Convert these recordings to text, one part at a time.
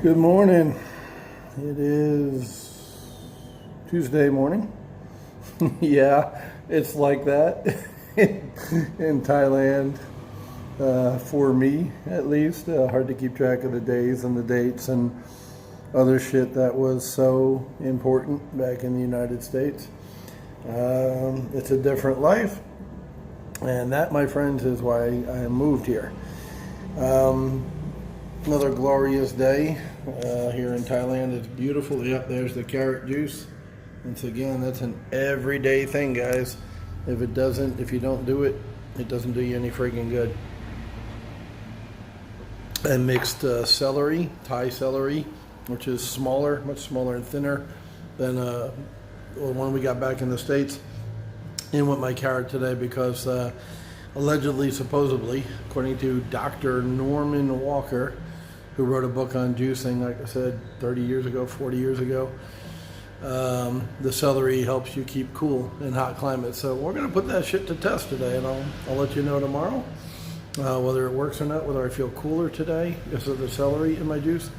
Good morning. It is Tuesday morning. Yeah, it's like that in Thailand, for me at least. Hard to keep track of the days and the dates and other shit that was so important back in the United States. It's a different life, and that, my friends, is why I moved here. Another glorious day here in Thailand. It's beautiful. Yep, there's the carrot juice. Once again, that's an everyday thing, guys. If you don't do it, it doesn't do you any freaking good. And mixed celery, Thai celery, which is smaller, much smaller and thinner than the one we got back in the States. In with my carrot today because allegedly, supposedly, according to Dr. Norman Walker, who wrote a book on juicing, like I said, 30 years ago, 40 years ago, the celery helps you keep cool in hot climates. So we're going to put that shit to test today, and I'll let you know tomorrow whether it works or not, whether I feel cooler today because of the celery in my juice.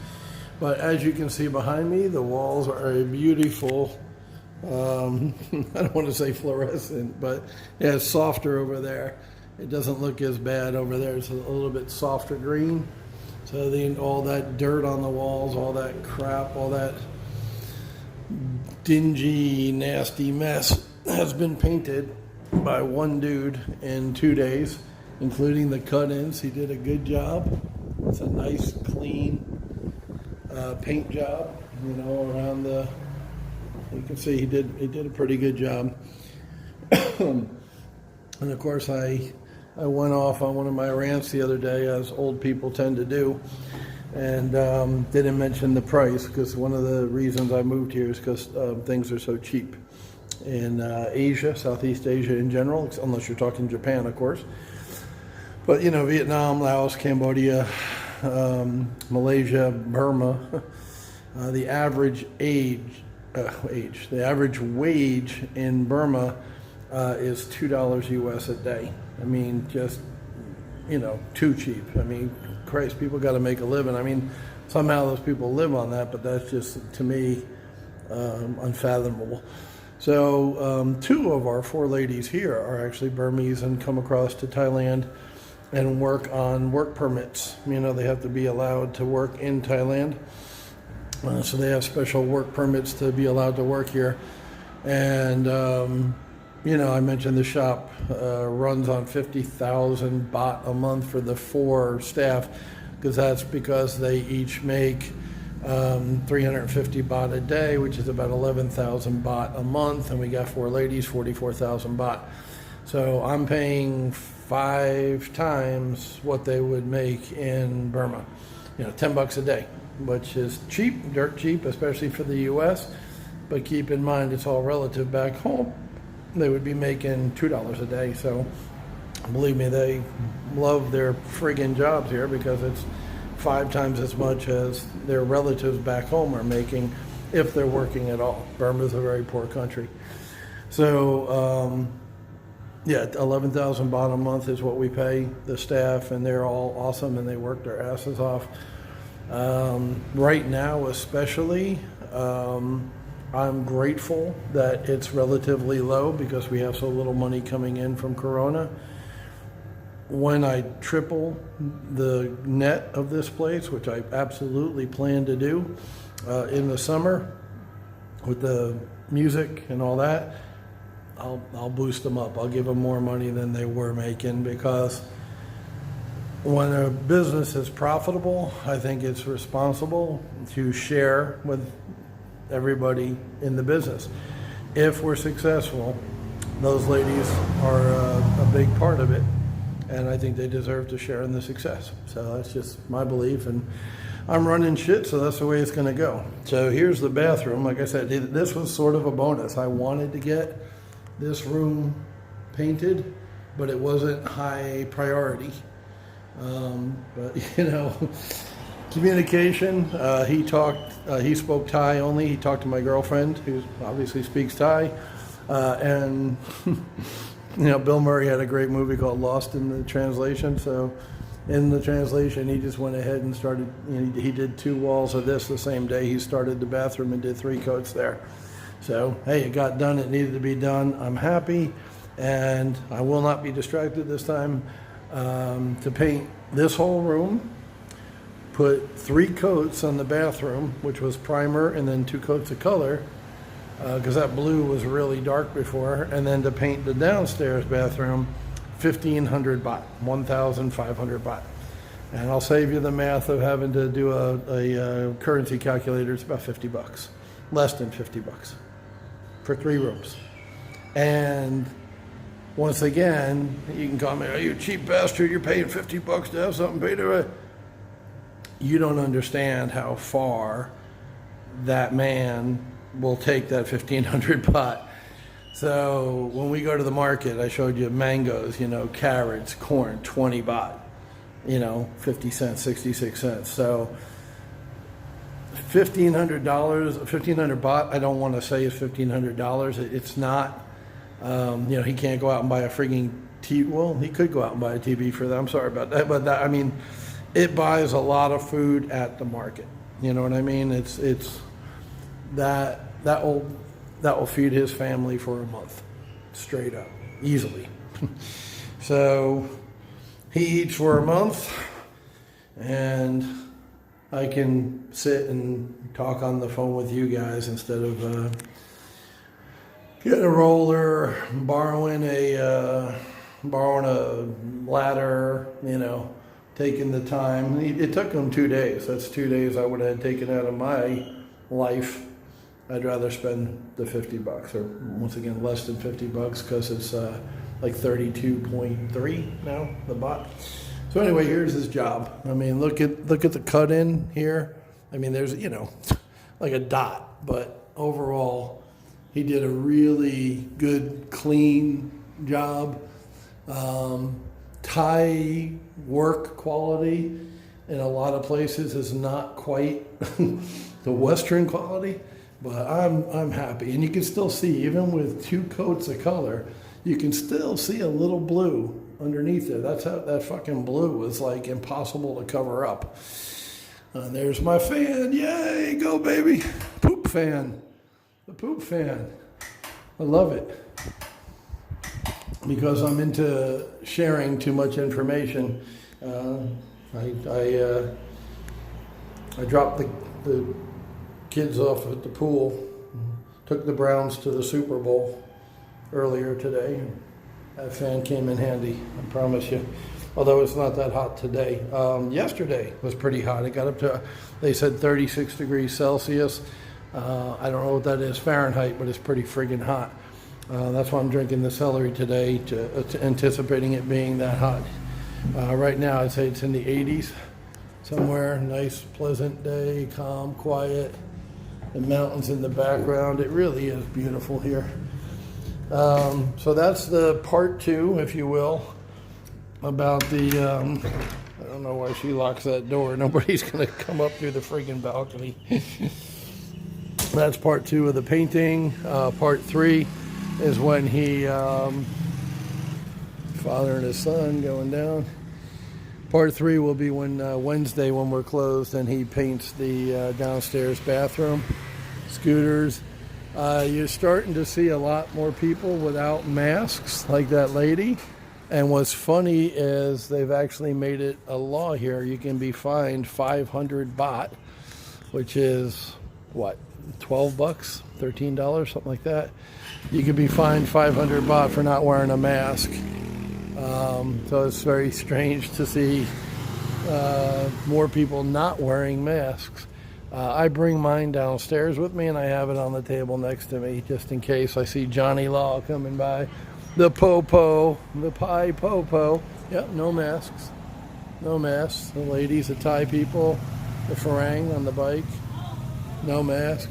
But as you can see behind me, the walls are a beautiful, I don't want to say fluorescent, but yeah, it's softer over there. It doesn't look as bad over there. It's a little bit softer green. So all that dirt on the walls, all that crap, all that dingy, nasty mess has been painted by one dude in 2 days, including the cut-ins. He did a good job. It's a nice, clean paint job, around the... You can see he did a pretty good job. And of course, I went off on one of my rants the other day, as old people tend to do, and didn't mention the price, because one of the reasons I moved here is because things are so cheap in Asia, Southeast Asia in general, unless you're talking Japan, of course. But Vietnam, Laos, Cambodia, Malaysia, Burma, the average the average wage in Burma is $2 US a day. I mean, just, too cheap. I mean, Christ, people got to make a living. I mean, somehow those people live on that, but that's just, to me, unfathomable. So 2 of our 4 ladies here are actually Burmese and come across to Thailand and work on work permits. They have to be allowed to work in Thailand. So they have special work permits to be allowed to work here. And, I mentioned the shop runs on 50,000 baht a month for the 4 staff, because they each make 350 baht a day, which is about 11,000 baht a month. And we got 4 ladies, 44,000 baht. So I'm paying 5 times what they would make in Burma. $10 a day, which is cheap, dirt cheap, especially for the U.S. But keep in mind, it's all relative. Back home, they would be making $2 a day. So believe me, they love their friggin' jobs here, because it's 5 times as much as their relatives back home are making, if they're working at all. Burma's a very poor country. So, 11,000 baht a month is what we pay the staff, and they're all awesome, and they work their asses off. Right now, especially, I'm grateful that it's relatively low, because we have so little money coming in from Corona. When I triple the net of this place, which I absolutely plan to do in the summer with the music and all that, I'll boost them up. I'll give them more money than they were making, because when a business is profitable, I think it's responsible to share with everybody in the business. If we're successful, those ladies are a big part of it, and I think they deserve to share in the success. So that's just my belief, and I'm running shit, so that's the way it's going to go. So here's the bathroom. Like I said, this was sort of a bonus. I wanted to get this room painted, but it wasn't high priority. But communication. He spoke Thai only. He talked to my girlfriend, who obviously speaks Thai, and Bill Murray had a great movie called Lost in the Translation. So in the translation, he just went ahead and started, he did 2 walls of this the same day he started the bathroom and did 3 coats there. So, hey, it got done. It needed to be done. I'm happy, and I will not be distracted this time to paint this whole room, put 3 coats on the bathroom, which was primer, and then 2 coats of color, because that blue was really dark before, and then to paint the downstairs bathroom, 1,500 baht, 1,500 baht. And I'll save you the math of having to do a currency calculator. It's about 50 bucks, less than 50 bucks for 3 rooms. And once again, you can call me, "Are you a cheap bastard? You're paying 50 bucks to have something paid to it." You don't understand how far that man will take that 1,500 baht. So when we go to the market, I showed you mangoes, carrots, corn, 20 baht, 50 cents, 66 cents. So $1,500, 1,500 baht, I don't want to say is $1,500. It's not. He can't go out and buy a frigging TV. Well, he could go out and buy a TV for that. I'm sorry about that. But it buys a lot of food at the market. You know what I mean? It's that will feed his family for a month, straight up, easily. So he eats for a month, and I can sit and talk on the phone with you guys instead of getting a roller, borrowing a ladder, taking the time. It took him 2 days. That's 2 days I would have taken out of my life. I'd rather spend the 50 bucks, or once again, less than 50 bucks, because it's like 32.3 now, the baht. So anyway, here's his job. Look at the cut in here. There's, like a dot, but overall, he did a really good, clean job. Thai work quality in a lot of places is not quite the Western quality, but I'm happy. And you can still see, even with 2 coats of color, you can still see a little blue underneath it. That's how that fucking blue is like impossible to cover up. There's my fan. Yay, go baby. Poop fan. The poop fan. I love it. Because I'm into sharing too much information. I dropped the kids off at the pool, took the Browns to the Super Bowl earlier today. That fan came in handy, I promise you. Although it's not that hot today. Yesterday was pretty hot. It got up to, they said 36 degrees Celsius. I don't know what that is Fahrenheit, but it's pretty friggin' hot. That's why I'm drinking the celery today, anticipating it being that hot. Right now, I'd say it's in the 80s somewhere. Nice, pleasant day, calm, quiet. The mountains in the background. It really is beautiful here. So that's the part 2, if you will, about the, I don't know why she locks that door. Nobody's going to come up through the friggin' balcony. That's part 2 of the painting. Part 3 is when he, father and his son going down. Part 3 will be when Wednesday, when we're closed, and he paints the downstairs bathroom. Scooters. You're starting to see a lot more people without masks, like that lady. And what's funny is they've actually made it a law here. You can be fined 500 baht, which is, what, 12 bucks, $13, something like that. You could be fined 500 baht for not wearing a mask. So it's very strange to see more people not wearing masks. I bring mine downstairs with me, and I have it on the table next to me, just in case I see Johnny Law coming by. The Popo, the Pi Popo. Yep, no masks. No masks. The ladies, the Thai people, the Farang on the bike, no mask.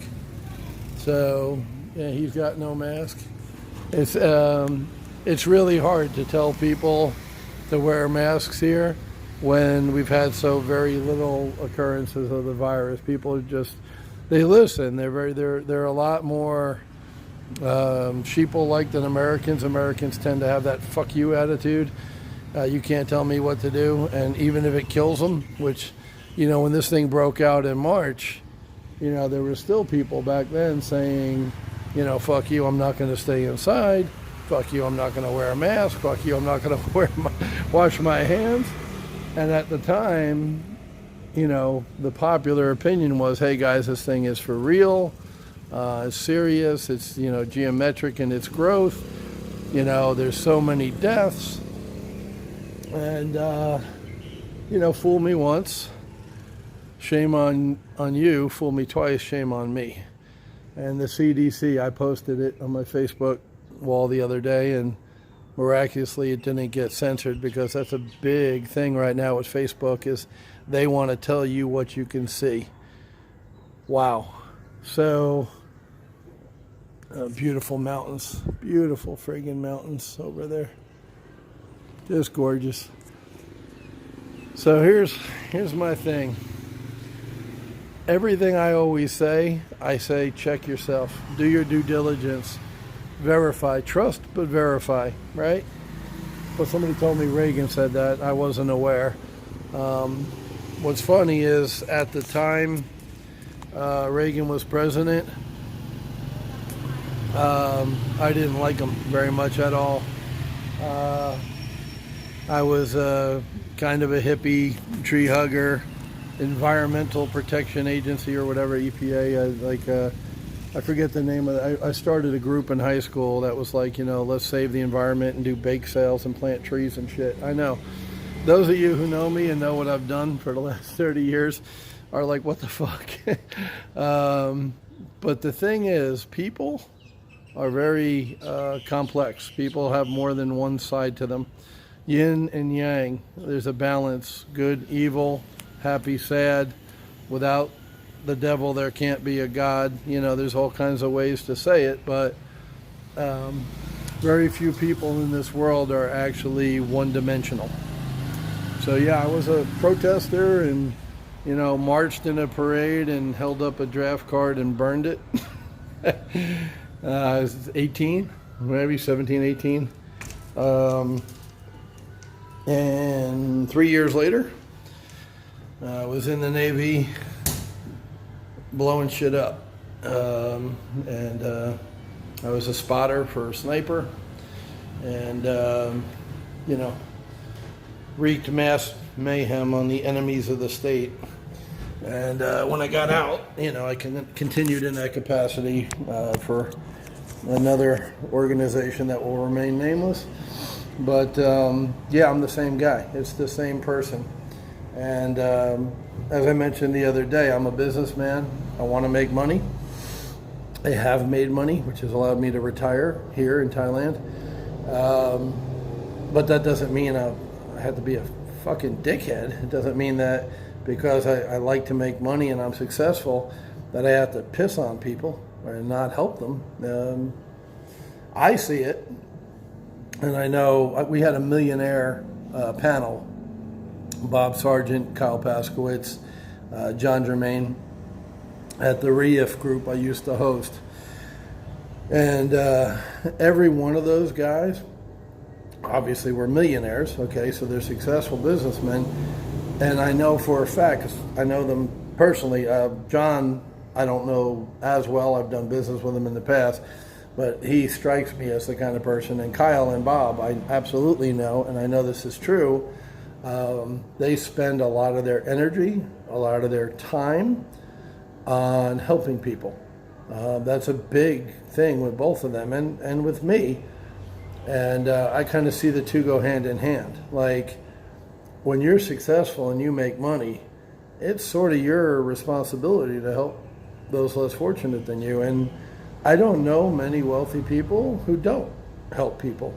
So, yeah, he's got no mask. It's really hard to tell people to wear masks here when we've had so very little occurrences of the virus. People are just, they listen. They're a lot more sheeple-like than Americans. Americans tend to have that fuck you attitude. You can't tell me what to do. And even if it kills them, which, when this thing broke out in March, there were still people back then saying, fuck you, I'm not going to stay inside. Fuck you, I'm not going to wear a mask. Fuck you, I'm not going to wash my hands. And at the time, the popular opinion was, hey guys, this thing is for real. It's serious. It's, geometric in its growth. There's so many deaths. And, fool me once, shame on you. Fool me twice, shame on me. And the CDC, I posted it on my Facebook wall the other day, and miraculously it didn't get censored, because that's a big thing right now with Facebook, is they want to tell you what you can see. Wow. So, beautiful mountains. Beautiful friggin' mountains over there. Just gorgeous. So here's my thing. Everything I always say, I say check yourself. Do your due diligence. Verify. Trust, but verify, right? But somebody told me Reagan said that. I wasn't aware. What's funny is, at the time Reagan was president, I didn't like him very much at all. I was kind of a hippie, tree hugger, Environmental Protection Agency or whatever, EPA. I forget the name of it. I started a group in high school that was like, let's save the environment and do bake sales and plant trees and shit. I know. Those of you who know me and know what I've done for the last 30 years are like, what the fuck? But the thing is, people are very complex. People have more than one side to them. Yin and yang. There's a balance. Good, evil, happy, sad. Without the devil, there can't be a God. There's all kinds of ways to say it, but very few people in this world are actually one-dimensional. So yeah, I was a protester and, marched in a parade and held up a draft card and burned it. I was 18, maybe 17, 18. And 3 years later, I was in the Navy blowing shit up. And I was a spotter for a sniper, and, wreaked mass mayhem on the enemies of the state. And when I got out, I continued in that capacity for another organization that will remain nameless. But yeah, I'm the same guy. It's the same person. And as I mentioned the other day, I'm a businessman. I want to make money. I have made money, which has allowed me to retire here in Thailand. But that doesn't mean I have to be a fucking dickhead. It doesn't mean that because I like to make money and I'm successful that I have to piss on people or not help them. I see it. And I know we had a millionaire panel. Bob Sargent, Kyle Paskowitz, John Germain at the REIF group I used to host. And every one of those guys obviously were millionaires, okay, so they're successful businessmen. And I know for a fact, 'cause I know them personally, John, I don't know as well, I've done business with him in the past, but he strikes me as the kind of person, and Kyle and Bob, I absolutely know, and I know this is true, they spend a lot of their energy, a lot of their time on helping people. That's a big thing with both of them and with me. And I kind of see the two go hand in hand. Like, when you're successful and you make money, it's sort of your responsibility to help those less fortunate than you. And I don't know many wealthy people who don't help people.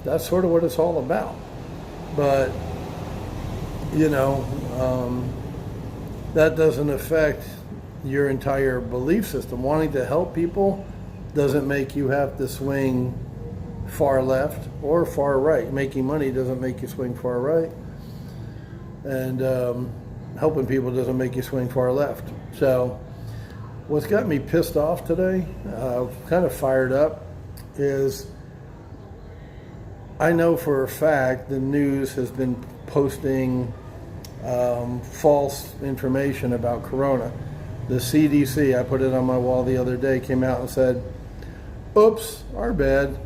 That's sort of what it's all about. But, that doesn't affect your entire belief system. Wanting to help people doesn't make you have to swing far left or far right. Making money doesn't make you swing far right. And helping people doesn't make you swing far left. So what's got me pissed off today, kind of fired up, is I know for a fact the news has been posting false information about corona. The CDC, I put it on my wall the other day, came out and said, oops, our bad.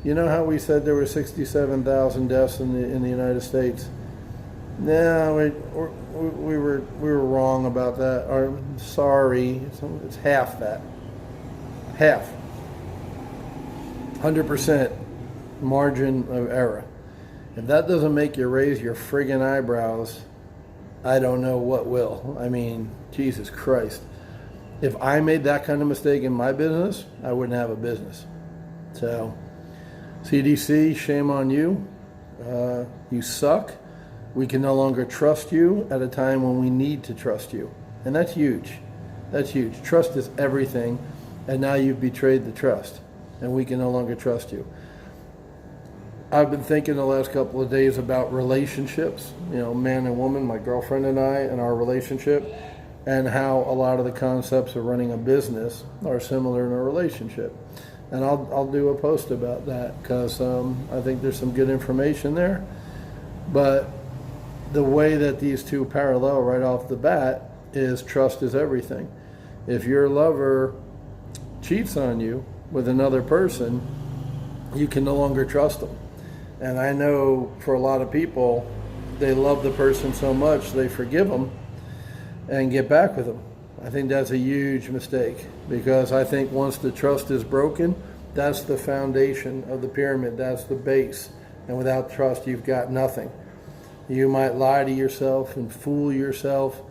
You know how we said there were 67,000 deaths in the United States? No, we were wrong about that. Or sorry, it's half that. Half. 100% margin of error. If that doesn't make you raise your friggin' eyebrows, I don't know what will. I mean, Jesus Christ. If I made that kind of mistake in my business, I wouldn't have a business. So, CDC, shame on you. You suck. We can no longer trust you at a time when we need to trust you. And that's huge. That's huge. Trust is everything. And now you've betrayed the trust. And we can no longer trust you. I've been thinking the last couple of days about relationships, man and woman, my girlfriend and I, and our relationship, and how a lot of the concepts of running a business are similar in a relationship. And I'll do a post about that because I think there's some good information there. But the way that these two parallel right off the bat is trust is everything. If your lover cheats on you with another person, you can no longer trust them. And I know for a lot of people, they love the person so much they forgive them and get back with them. I think that's a huge mistake because I think once the trust is broken, that's the foundation of the pyramid. That's the base. And without trust, you've got nothing. You might lie to yourself and fool yourself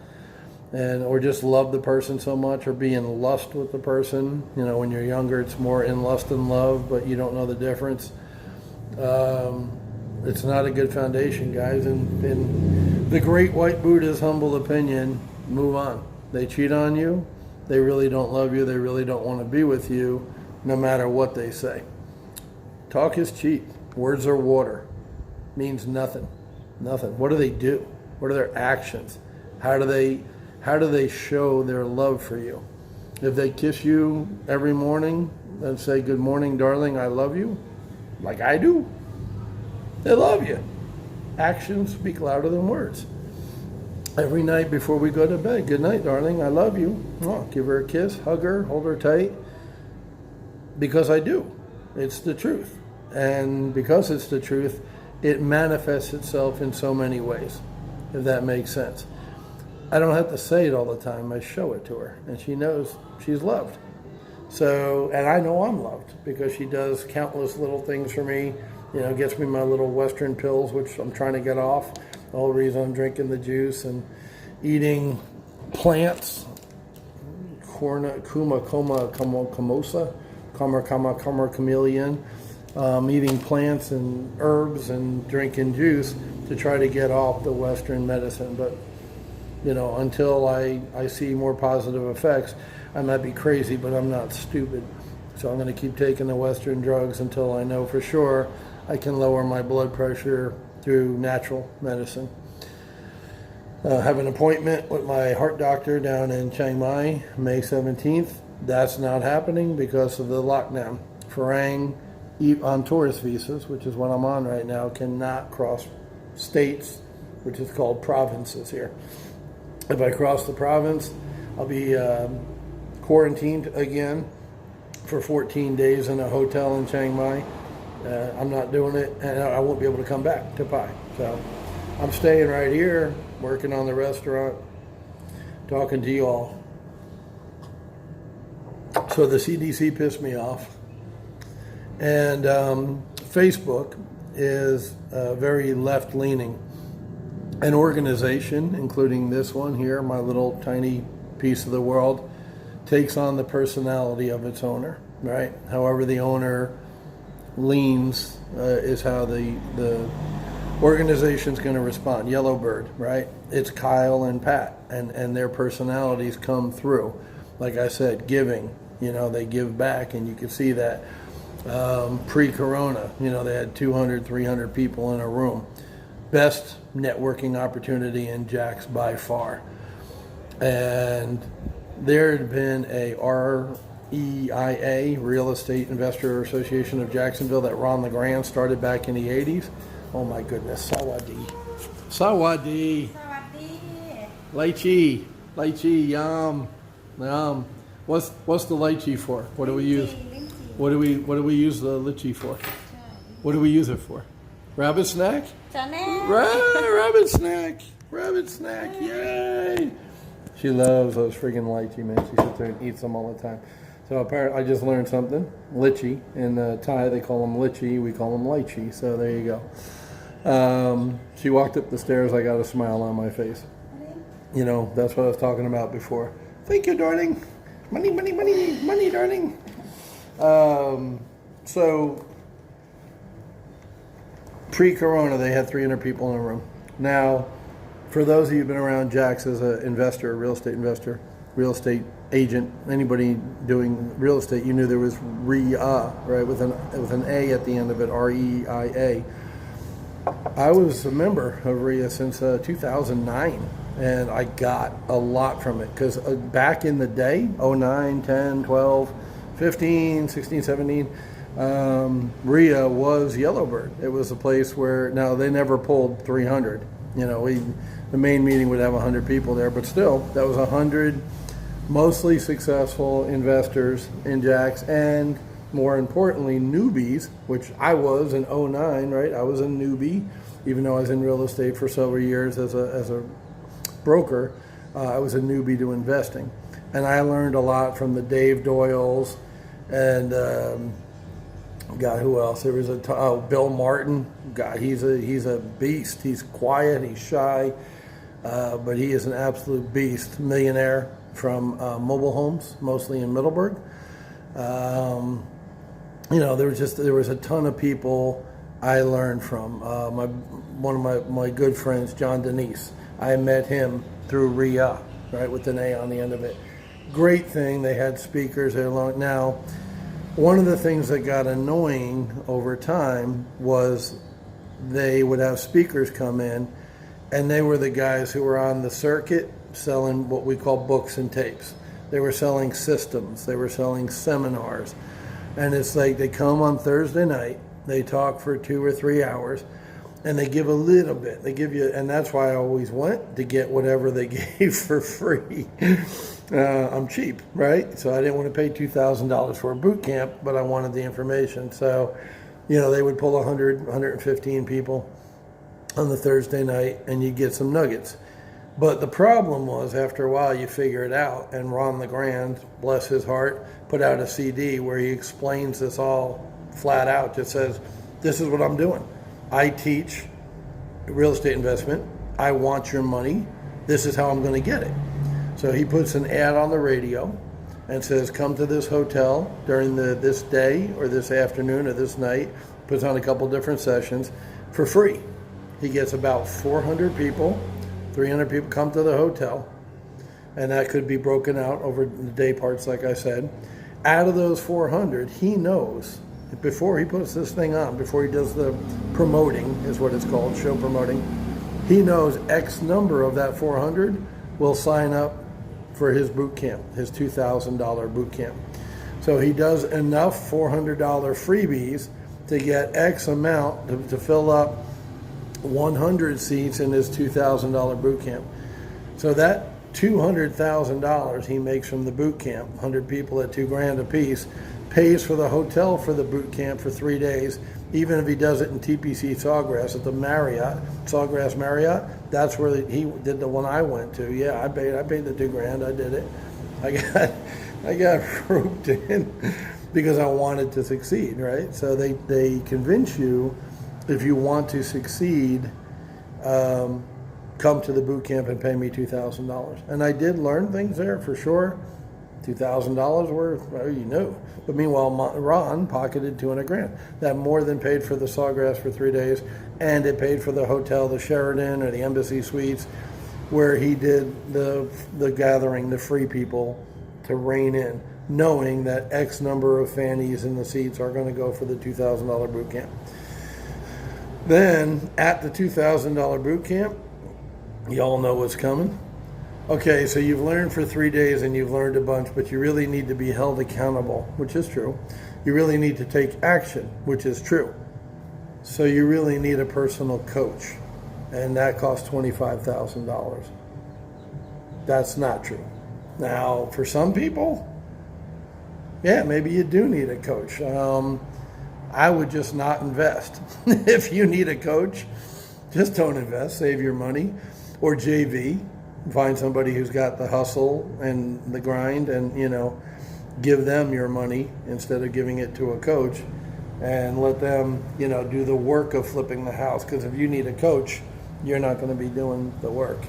or just love the person so much or be in lust with the person. When you're younger, it's more in lust than love, but you don't know the difference. It's not a good foundation, guys. In the great white Buddha's humble opinion, move on. They cheat on you. They really don't love you. They really don't want to be with you, no matter what they say. Talk is cheap. Words are water. Means nothing. Nothing. What do they do? What are their actions? How do they show their love for you? If they kiss you every morning and say, good morning, darling, I love you, like I do, they love you. Actions speak louder than words. Every night before we go to bed, good night, darling, I love you. Oh, give her a kiss, hug her, hold her tight. Because I do. It's the truth. And because it's the truth, it manifests itself in so many ways, if that makes sense. I don't have to say it all the time. I show it to her, and she knows she's loved. So, and I know I'm loved because she does countless little things for me. Gets me my little Western pills, which I'm trying to get off. The whole reason I'm drinking the juice and eating plants, chameleon, eating plants and herbs and drinking juice to try to get off the Western medicine. But, until I see more positive effects, I might be crazy, but I'm not stupid. So I'm going to keep taking the Western drugs until I know for sure I can lower my blood pressure through natural medicine. Have an appointment with my heart doctor down in Chiang Mai, May 17th. That's not happening because of the lockdown. Farang, on tourist visas, which is what I'm on right now, cannot cross states, which is called provinces here. If I cross the province, I'll be quarantined again for 14 days in a hotel in Chiang Mai. I'm not doing it, and I won't be able to come back to Pai. So I'm staying right here, working on the restaurant, talking to you all. So the CDC pissed me off. And Facebook is very left-leaning. An organization, including this one here, my little tiny piece of the world, takes on the personality of its owner, right? However the owner leans is how the organization's going to respond. Yellowbird, right? It's Kyle and Pat, and their personalities come through. Like I said, giving, they give back, and you can see that. Pre-corona, they had 200, 300 people in a room. Best networking opportunity in Jax by far. And there had been our REIA, Real Estate Investor Association of Jacksonville, that Ron LeGrand started back in the 80s. Oh my goodness, Sawadi. Sawadi. Lychee. Lychee, yum. Yum. What's the lychee for? What do we use? What do we use the lychee for? What do we use it for? Rabbit snack? Rabbit snack. Rabbit snack. Yay. She loves those friggin' lychee, man. She sits there and eats them all the time. So apparently I just learned something. Lychee. In Thai they call them lychee. We call them lychee. So there you go. She walked up the stairs. I got a smile on my face. You know, that's what I was talking about before. Thank you, darling. Money, money, money, money, darling. So, pre-corona, they had 300 people in a room. Now, for those of you who've been around Jax as an investor, real estate agent, anybody doing real estate, you knew there was REIA, right, with an A at the end of it, REIA. I was a member of REIA since 2009. And I got a lot from it because back in the day, 09, 10, 12, 15, 16, 17, RIA was Yellowbird. It was a place where, now they never pulled 300. You know, the main meeting would have 100 people there, but still, that was 100 mostly successful investors in Jax, and more importantly, newbies, which I was in 09, right? I was a newbie, even though I was in real estate for several years as a broker. I was a newbie to investing, and I learned a lot from the Dave Doyles and God, who else? There was Bill Martin. God, he's a beast. He's quiet, he's shy, but he is an absolute beast. Millionaire from mobile homes, mostly in Middleburg. You know, there was a ton of people I learned from. One of my good friends, John Denise. I met him through RIA, right, with an A on the end of it. Great thing. They had speakers there long. Now, one of the things that got annoying over time was they would have speakers come in, and they were the guys who were on the circuit selling what we call books and tapes. They were selling systems. They were selling seminars. And it's like they come on Thursday night, they talk for 2 or 3 hours, and they give a little bit. They give you, and that's why I always went, to get whatever they gave for free. I'm cheap, right? So I didn't want to pay $2,000 for a boot camp, but I wanted the information. So, you know, they would pull 100, 115 people on the Thursday night, and you get some nuggets. But the problem was, after a while, you figure it out. And Ron LeGrand, bless his heart, put out a CD where he explains this all flat out. Just says, this is what I'm doing. I teach real estate investment. I want your money. This is how I'm going to get it. So he puts an ad on the radio and says, come to this hotel during this day or this afternoon or this night. Puts on a couple different sessions for free. He gets about 400 people, 300 people come to the hotel, and that could be broken out over the day parts, like I said. Out of those 400, he knows, before he puts this thing on, before he does the promoting, is what it's called, show promoting, he knows X number of that 400 will sign up for his boot camp, his $2,000 boot camp. So he does enough $400 freebies to get X amount to fill up 100 seats in his $2,000 boot camp. So that $200,000 he makes from the boot camp, 100 people at $2,000 a piece, pays for the hotel for the boot camp for 3 days, even if he does it in TPC Sawgrass at the Marriott, Sawgrass Marriott. That's where he did the one I went to. Yeah, I paid the $2,000. I did it. I got roped in because I wanted to succeed, right? So they convince you, if you want to succeed, come to the boot camp and pay me $2,000. And I did learn things there for sure. $2,000 worth, well, you know. But meanwhile, Ron pocketed $200,000. That more than paid for the Sawgrass for 3 days, and it paid for the hotel, the Sheraton or the Embassy Suites, where he did the gathering, the free people to rein in, knowing that X number of fannies in the seats are going to go for the $2,000 boot camp. Then, at the $2,000 boot camp, y'all know what's coming. Okay, so you've learned for 3 days and you've learned a bunch, but you really need to be held accountable, which is true. You really need to take action, which is true. So you really need a personal coach, and that costs $25,000. That's not true. Now, for some people, yeah, maybe you do need a coach. I would just not invest. If you need a coach, just don't invest. Save your money. Or JV. Find somebody who's got the hustle and the grind, and, give them your money instead of giving it to a coach, and let them, do the work of flipping the house. Because if you need a coach, you're not going to be doing the work.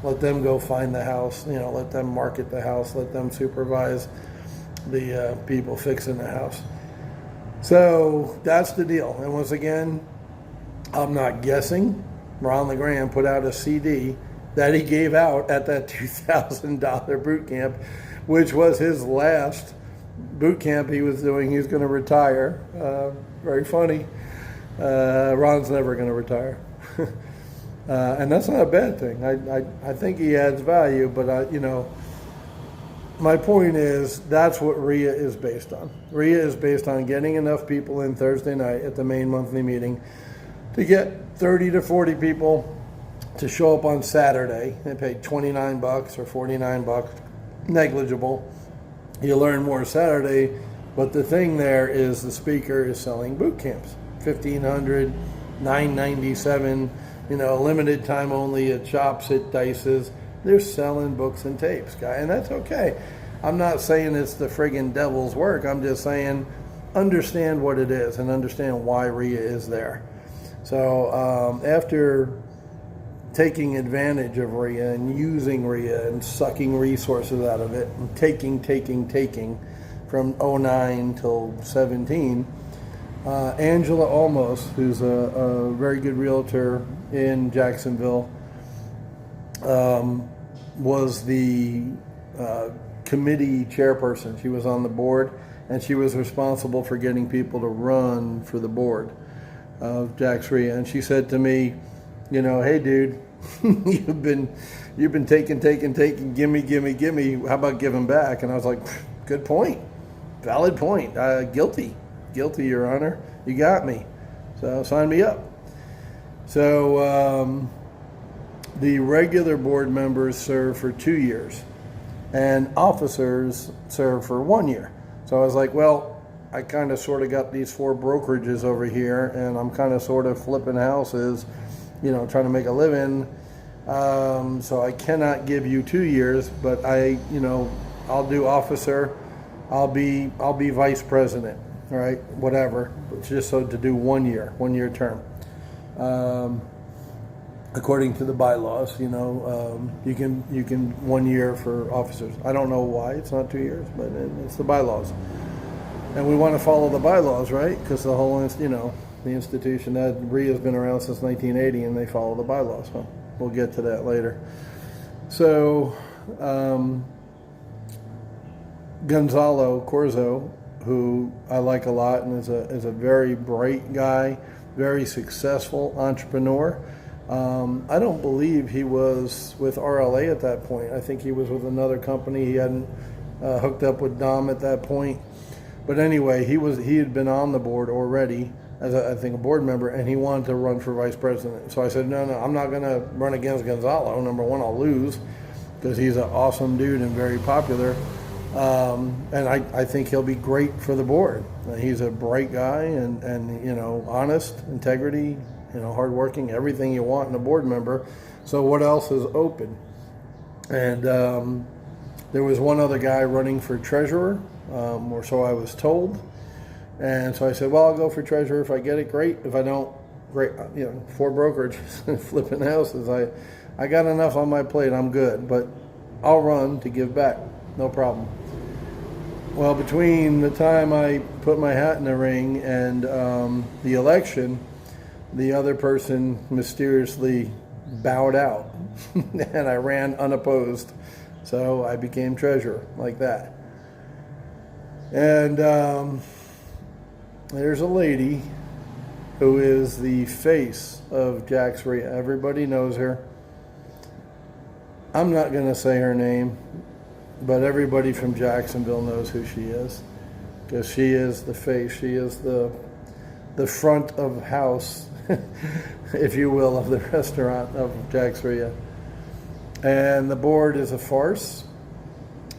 Let them go find the house, let them market the house, let them supervise the people fixing the house. So that's the deal. And once again, I'm not guessing. Ron LeGrand put out a CD that he gave out at that $2,000 boot camp, which was his last boot camp he was doing. He's going to retire. Very funny. Ron's never going to retire. And that's not a bad thing. I think he adds value, but my point is that's what RIA is based on. RIA is based on getting enough people in Thursday night at the main monthly meeting to get 30 to 40 people to show up on Saturday. They pay $29 or $49, negligible. You learn more Saturday, but the thing there is the speaker is selling boot camps, $1,500, $997, limited time only at shops, at Dice's. They're selling books and tapes, guy, and that's okay. I'm not saying it's the friggin' devil's work. I'm just saying understand what it is and understand why RIA is there. So after taking advantage of RIA and using RIA and sucking resources out of it and taking from 09 till 17, Angela Olmos, who's a very good realtor in Jacksonville, was the committee chairperson. She was on the board, and she was responsible for getting people to run for the board of Jack's RIA. And she said to me, hey dude, you've been taking, gimme. How about giving back? And I was like, good point, valid point. Guilty, Your Honor. You got me. So sign me up. So the regular board members serve for 2 years, and officers serve for 1 year. So I was like, well, I kind of sort of got these 4 brokerages over here, and I'm kind of sort of flipping houses, trying to make a living. So I cannot give you 2 years, but I'll do officer. I'll be vice president, all right, whatever. But just so to do 1 year term. According to the bylaws, you can 1 year for officers. I don't know why it's not 2 years, but it's the bylaws. And we want to follow the bylaws, right? Because the whole, the institution, that RIA has been around since 1980, and they follow the bylaws. So we'll get to that later. So Gonzalo Corzo, who I like a lot and is a very bright guy, very successful entrepreneur. I don't believe he was with RLA at that point. I think he was with another company. He hadn't hooked up with Dom at that point. But anyway, he had been on the board already as I think a board member, and he wanted to run for vice president. So I said, no, I'm not going to run against Gonzalo. Number one, I'll lose because he's an awesome dude and very popular. And I think he'll be great for the board. He's a bright guy and honest, integrity, hardworking, everything you want in a board member. So what else is open? And there was one other guy running for treasurer, or so I was told. And so I said, well, I'll go for treasurer. If I get it, great. If I don't, great. 4 brokerages, flipping houses. I got enough on my plate. I'm good. But I'll run to give back. No problem. Well, between the time I put my hat in the ring and the election, the other person mysteriously bowed out, and I ran unopposed. So I became treasurer like that. And there's a lady who is the face of Jack's RIA. Everybody knows her. I'm not going to say her name, but everybody from Jacksonville knows who she is, because she is the face. She is the front of house, if you will, of the restaurant of Jack's Ria. And the board is a farce.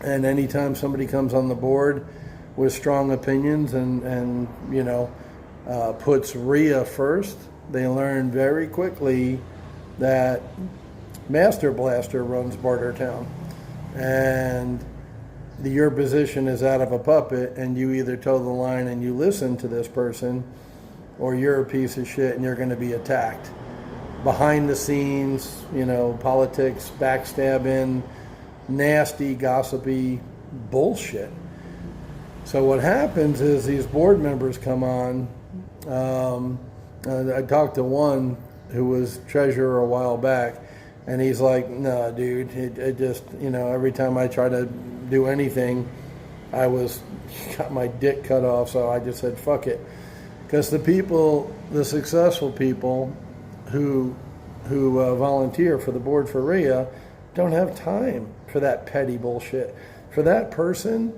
And anytime somebody comes on the board with strong opinions and puts Ria first, they learn very quickly that Master Blaster runs Bartertown, and your position is out of a puppet, and you either toe the line and you listen to this person, or you're a piece of shit and you're going to be attacked. Behind the scenes, politics, backstabbing, nasty, gossipy bullshit. So what happens is these board members come on. I talked to one who was treasurer a while back, and he's like, "No, dude, it just, every time I try to do anything, I got my dick cut off." So I just said, "Fuck it," because the successful people who volunteer for the board for Ria don't have time for that petty bullshit. For that person,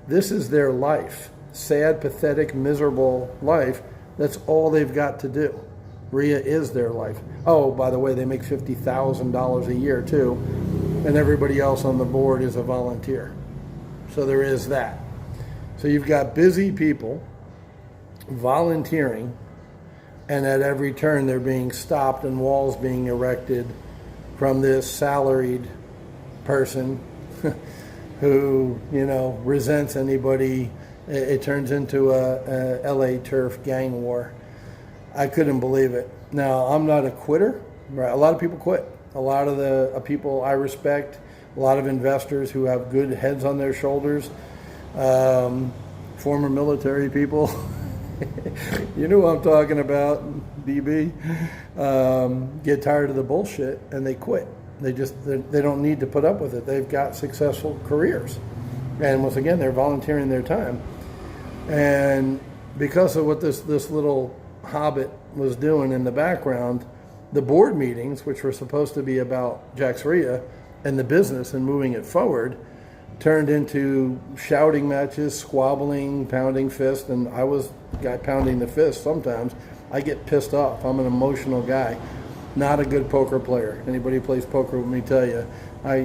this is their life. Sad, pathetic, miserable life. That's all they've got to do. Ria is their life. Oh, by the way, they make $50,000 a year too, and everybody else on the board is a volunteer. So there is that. So you've got busy people volunteering, and at every turn they're being stopped and walls being erected from this salaried person who, resents anybody. It turns into a LA turf gang war. I couldn't believe it. Now, I'm not a quitter. Right? A lot of people quit. A lot of the people I respect, a lot of investors who have good heads on their shoulders, former military people, you know what I'm talking about, DB, get tired of the bullshit and they quit. They don't need to put up with it. They've got successful careers. And once again, they're volunteering their time. And because of what this little hobbit was doing in the background, the board meetings, which were supposed to be about Jack's Ria and the business and moving it forward, turned into shouting matches, squabbling, pounding fists. And I was the guy pounding the fist sometimes. I get pissed off. I'm an emotional guy. Not a good poker player. Anybody who plays poker with me tell you,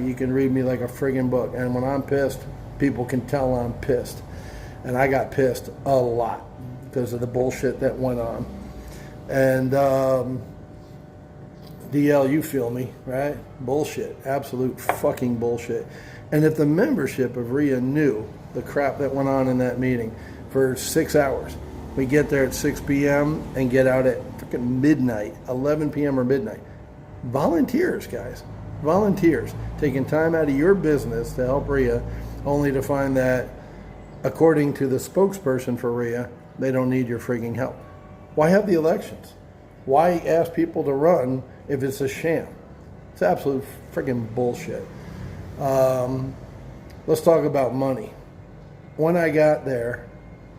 you can read me like a friggin' book. And when I'm pissed, people can tell I'm pissed. And I got pissed a lot because of the bullshit that went on. And DL, you feel me, right? Bullshit. Absolute fucking bullshit. And if the membership of Ria knew the crap that went on in that meeting for 6 hours, we get there at 6 p.m. and get out at freaking midnight, 11 p.m. or midnight. Volunteers, guys. Volunteers. Taking time out of your business to help Ria, only to find that, according to the spokesperson for Ria, they don't need your frigging help. Why have the elections? Why ask people to run if it's a sham? It's absolute friggin' bullshit. Let's talk about money. When I got there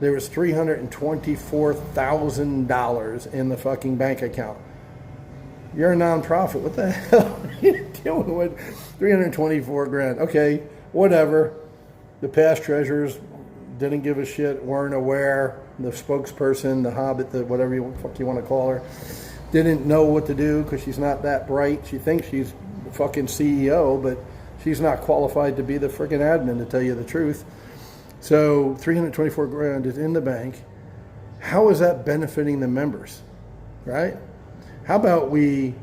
was $324,000 in the fucking bank account. You're a nonprofit. What the hell are you doing with 324 grand? Okay, whatever. The past treasurers didn't give a shit, weren't aware. The spokesperson, the hobbit, whatever you want to call her, didn't know what to do because she's not that bright. She thinks she's the fucking CEO, but she's not qualified to be the freaking admin, to tell you the truth. So 324 grand is in the bank. How is that benefiting the members, right? How about we,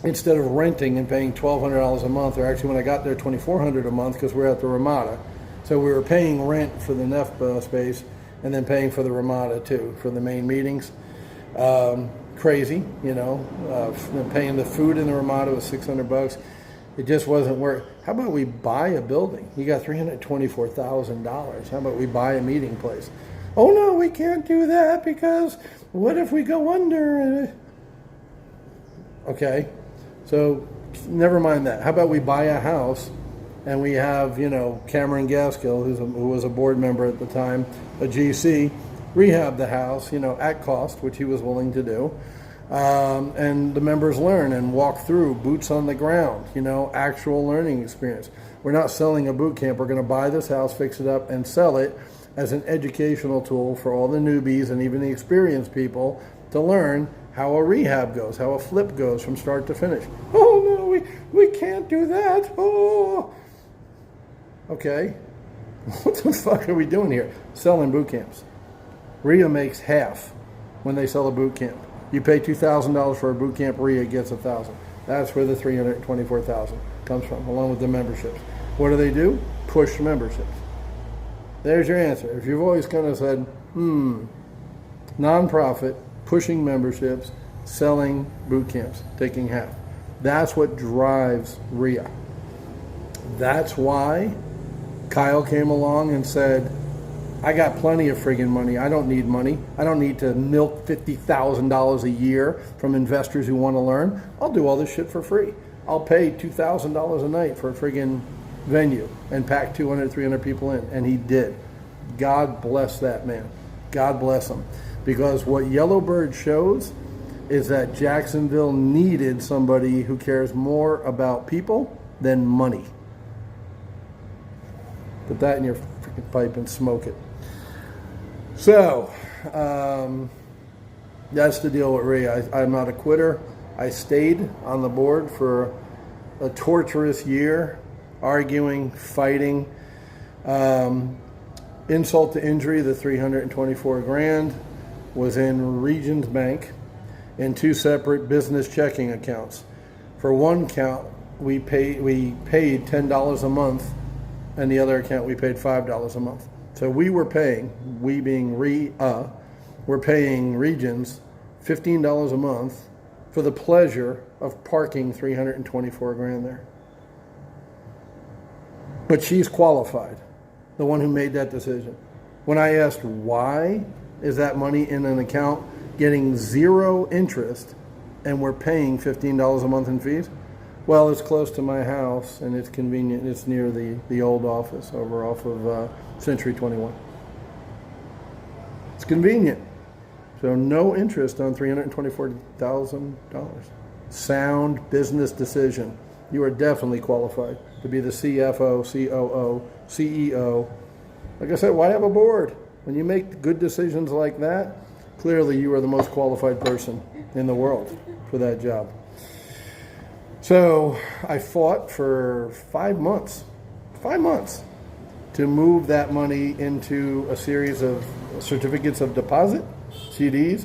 instead of renting and paying $1,200 a month, or actually when I got there, $2,400 a month because we're at the Ramada. So we were paying rent for the NEF space and then paying for the Ramada too, for the main meetings. Crazy, paying the food in the Ramada was $600. It just wasn't worth. How about we buy a building? You got $324,000. How about we buy a meeting place? Oh no, we can't do that because what if we go under? Okay, so never mind that. How about we buy a house and we have, Cameron Gaskill, who was a board member at the time, a GC, rehab the house, at cost, which he was willing to do. And the members learn and walk through, boots on the ground, actual learning experience. We're not selling a boot camp. We're going to buy this house, fix it up, and sell it as an educational tool for all the newbies and even the experienced people to learn how a rehab goes, how a flip goes from start to finish. Oh, no, we can't do that. Oh. Okay. What the fuck are we doing here? Selling boot camps. RIA makes half when they sell a boot camp. You pay $2,000 for a boot camp, RIA gets $1,000. That's where the $324,000 comes from, along with the memberships. What do? Push memberships. There's your answer. If you've always kind of said, nonprofit, pushing memberships, selling boot camps, taking half. That's what drives RIA. That's why Kyle came along and said, I got plenty of friggin' money. I don't need money. I don't need to milk $50,000 a year from investors who want to learn. I'll do all this shit for free. I'll pay $2,000 a night for a friggin' venue and pack 200, 300 people in. And he did. God bless that man. God bless him. Because what Yellowbird shows is that Jacksonville needed somebody who cares more about people than money. Put that in your freaking pipe and smoke it. So, that's the deal with RIA. I'm not a quitter. I stayed on the board for a torturous year, arguing, fighting. Insult to injury, the $324,000 was in Regions Bank in two separate business checking accounts. For one account, we paid $10 a month, and the other account we paid $5 a month. So we being RIA, we're paying Regions $15 a month for the pleasure of parking $324,000 there. But she's qualified, the one who made that decision. When I asked why is that money in an account getting zero interest and we're paying $15 a month in fees? Well, it's close to my house and it's convenient. It's near the old office over off of Century 21. It's convenient. So no interest on $324,000. Sound business decision. You are definitely qualified to be the CFO, COO, CEO. Like I said, why have a board? When you make good decisions like that, clearly you are the most qualified person in the world for that job. So I fought for 5 months, to move that money into a series of certificates of deposit, CDs.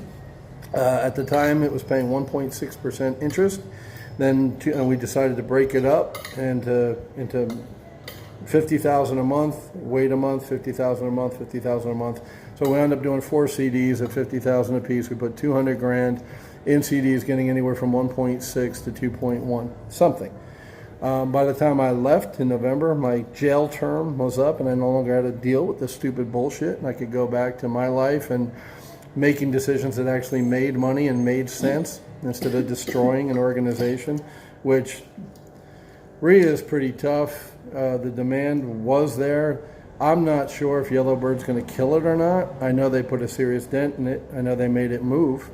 At the time, it was paying 1.6% interest. Then we decided to break it up into $50,000 a month, wait a month, $50,000 a month, $50,000 a month. So we ended up doing 4 CDs at $50,000 a piece. We put $200,000 in CDs, getting anywhere from 1.6 to 2.1 something. By the time I left in November, my jail term was up, and I no longer had to deal with this stupid bullshit, and I could go back to my life and making decisions that actually made money and made sense instead of destroying an organization, which RIA is pretty tough. The demand was there. I'm not sure if Yellowbird's going to kill it or not. I know they put a serious dent in it. I know they made it move.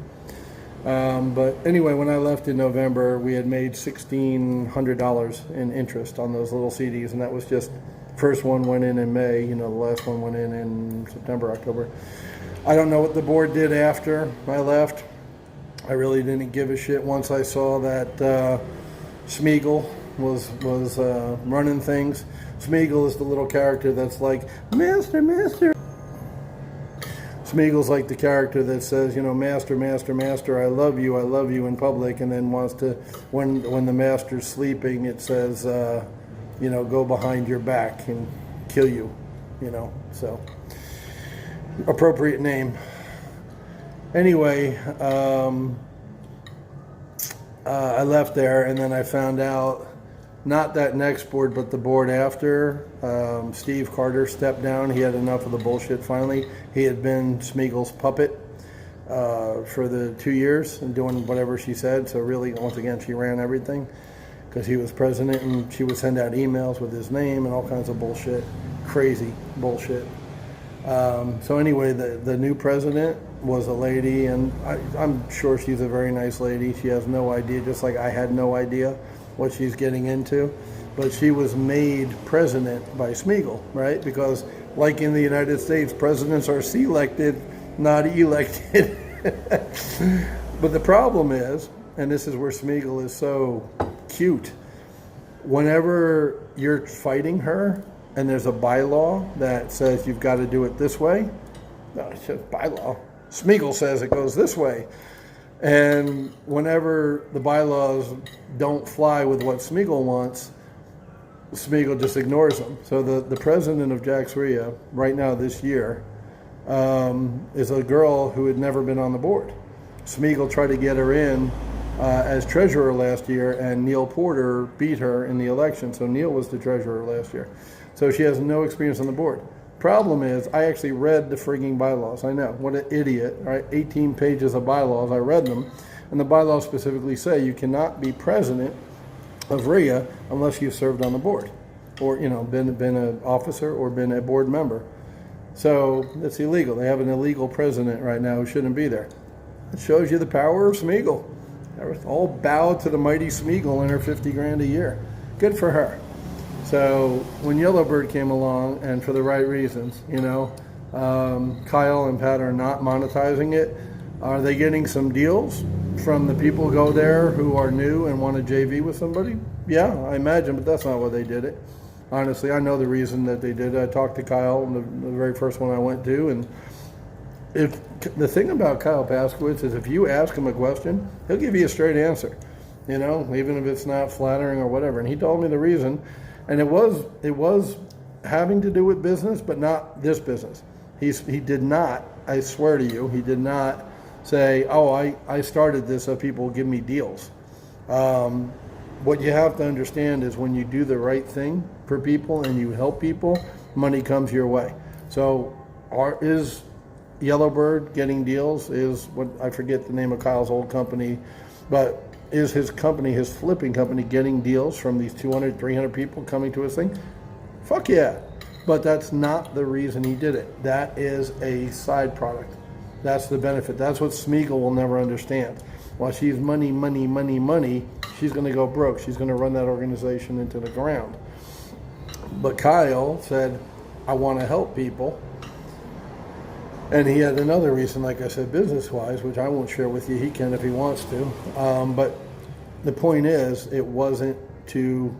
But anyway, when I left in November, we had made $1,600 in interest on those little CDs, and that was just, first one went in May, the last one went in September, October. I don't know what the board did after I left. I really didn't give a shit once I saw that Smeagol was running things. Smeagol is the little character that's like, Master. Smeagol's like the character that says, Master, I love you in public, and then wants to, when the master's sleeping, it says, go behind your back and kill you, so appropriate name. Anyway, I left there, and then I found out, not that next board, but the board after, Steve Carter stepped down. He had enough of the bullshit finally. He had been Smeagol's puppet for the 2 years and doing whatever she said. So really, once again, she ran everything because he was president, and she would send out emails with his name and all kinds of bullshit, crazy bullshit. So anyway, the new president was a lady, and I'm sure she's a very nice lady. She has no idea, just like I had no idea what she's getting into. But she was made president by Smeagol, right? Because like in the United States, presidents are selected, not elected. But the problem is, and this is where Smeagol is so cute, whenever you're fighting her and there's a bylaw that says you've got to do it this way, no, it's just bylaw. Smeagol says it goes this way. And whenever the bylaws don't fly with what Smeagol wants, Smeagol just ignores them. So the president of Jack's RIA right now this year is a girl who had never been on the board. Smeagol tried to get her in as treasurer last year, and Neil Porter beat her in the election. So Neil was the treasurer last year. So she has no experience on the board. Problem is, I actually read the frigging bylaws. I know, what an idiot, right? 18 pages of bylaws, I read them. And the bylaws specifically say you cannot be president of RIA unless you've served on the board or, been an officer or been a board member. So it's illegal. They have an illegal president right now who shouldn't be there. It shows you the power of Smeagol. All bow to the mighty Smeagol and her 50 grand a year. Good for her. So when Yellowbird came along, and for the right reasons, Kyle and Pat are not monetizing it. Are they getting some deals from the people who go there who are new and want to JV with somebody? Yeah, I imagine, but that's not why they did it. Honestly, I know the reason that they did it. I talked to Kyle, the very first one I went to, and if the thing about Kyle Paskowitz is if you ask him a question, he'll give you a straight answer, even if it's not flattering or whatever. And he told me the reason, and it was having to do with business, but not this business. He did not, I swear to you, he did not say, oh, I started this so people will give me deals. What you have to understand is when you do the right thing for people and you help people, money comes your way. So is Yellowbird getting deals? Is what, I forget the name of Kyle's old company, but is his company, his flipping company, getting deals from these 200, 300 people coming to his thing? Fuck yeah. But that's not the reason he did it. That is a side product. That's the benefit. That's what Smeagol will never understand. While she's money, money, money, money, she's going to go broke. She's going to run that organization into the ground. But Kyle said, I want to help people. And he had another reason, like I said, business-wise, which I won't share with you. He can if he wants to. But the point is, it wasn't to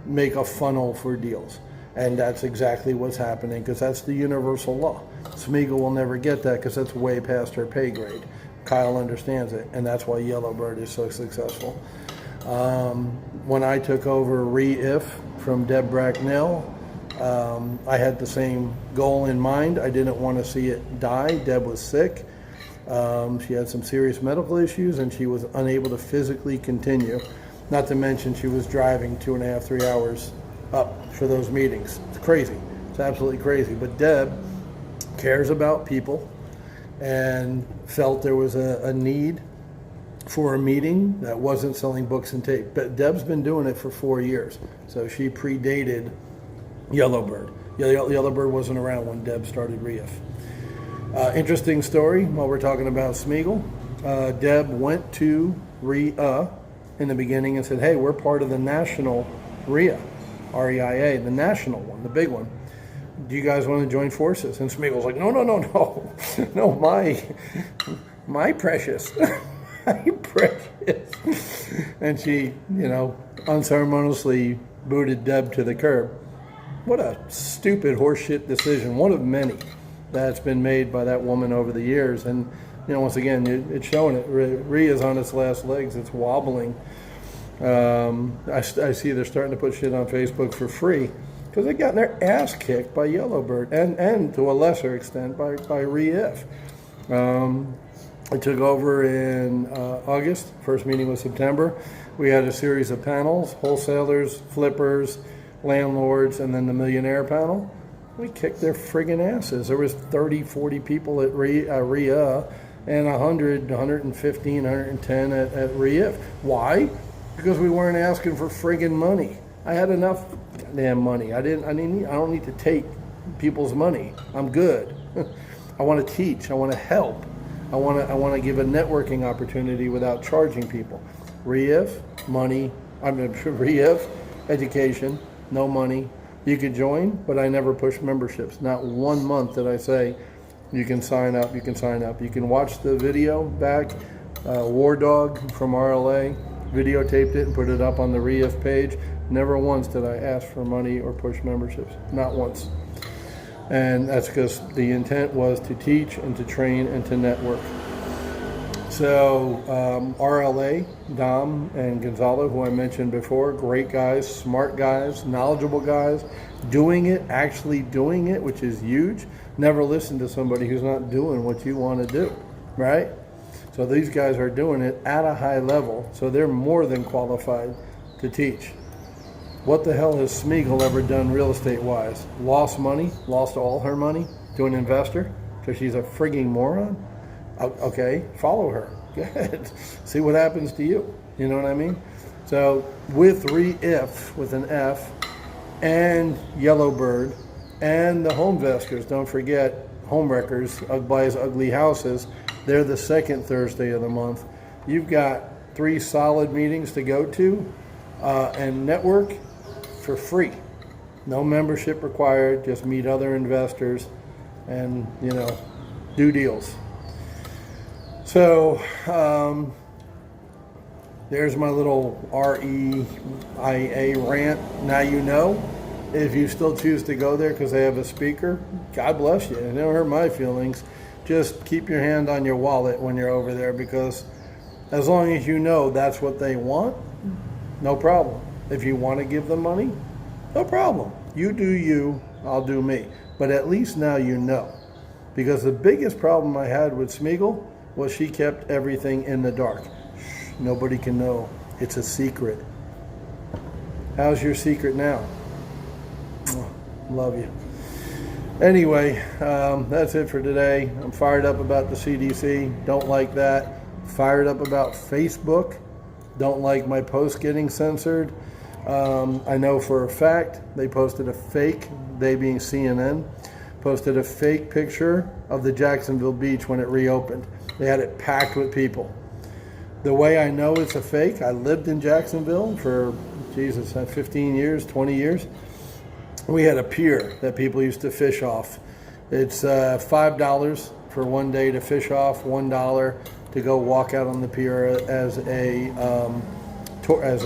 make a funnel for deals. And that's exactly what's happening, because that's the universal law. Smeagol will never get that because that's way past her pay grade. Kyle understands it, and that's why Yellowbird is so successful. When I took over RE-IF from Deb Bracknell, I had the same goal in mind. I didn't want to see it die. Deb was sick. She had some serious medical issues, and she was unable to physically continue. Not to mention she was driving 2.5, 3 hours up for those meetings. It's crazy. It's absolutely crazy. But Deb cares about people and felt there was a need for a meeting that wasn't selling books and tape. But Deb's been doing it for 4 years. So she predated Yellowbird. Yellowbird wasn't around when Deb started RE-IF. Interesting story while we're talking about Smeagol. Deb went to RIA in the beginning and said, hey, we're part of the national RIA, REIA, the national one, the big one. Do you guys want to join forces? And Smeagol's like, no, my precious, my precious. And she, unceremoniously booted Deb to the curb. What a stupid horseshit decision, one of many that's been made by that woman over the years. And, once again, it's showing it. RIA's on its last legs. It's wobbling. I see they're starting to put shit on Facebook for free because they got their ass kicked by Yellowbird and to a lesser extent by RE-IF. I took over in August. First meeting was September. We had a series of panels, wholesalers, flippers, landlords, and then the millionaire panel. We kicked their friggin' asses. There was 30, 40 people at RIA and 100, 115, 110 at RE-IF. Why? Because we weren't asking for friggin' money. I had enough damn money. I don't need to take people's money. I'm good. I want to teach. I want to help. I want to give a networking opportunity without charging people. REIF, money, REIF, education, no money. You could join, but I never push memberships. Not 1 month did I say, you can sign up, you can sign up. You can watch the video back. War Dog from RLA videotaped it and put it up on the REIF page. Never once did I ask for money or push memberships. Not once. And that's because the intent was to teach and to train and to network. So RLA, Dom and Gonzalo, who I mentioned before, great guys, smart guys, knowledgeable guys, doing it, actually doing it, which is huge. Never listen to somebody who's not doing what you want to do, right? So these guys are doing it at a high level, so they're more than qualified to teach. What the hell has Smeagol ever done real estate-wise? Lost money, lost all her money to an investor because she's a frigging moron? Okay, follow her. Good. See what happens to you. You know what I mean? So with REIF, with an F, and Yellowbird, and the Homevestors, don't forget, Homewreckers, buys ugly houses, they're the second Thursday of the month. You've got 3 solid meetings to go to and network for free. No membership required, just meet other investors and, you know, do deals. So there's my little REIA rant. Now you know. If you still choose to go there because they have a speaker, God bless you. It never hurt my feelings. Just keep your hand on your wallet when you're over there, because as long as you know that's what they want, no problem. If you want to give them money, no problem. You do you, I'll do me. But at least now you know. Because the biggest problem I had with Smeagol was she kept everything in the dark. Shh, nobody can know. It's a secret. How's your secret now? Oh, love you. Anyway, that's it for today. I'm fired up about the CDC. Don't like that. Fired up about Facebook. Don't like my post getting censored. I know for a fact they posted a fake, they being CNN, posted a fake picture of the Jacksonville beach when it reopened. They had it packed with people. The way I know it's a fake, I lived in Jacksonville for, 15 years, 20 years. We had a pier that people used to fish off. It's $5 for one day to fish off, $1 to go walk out on the pier as a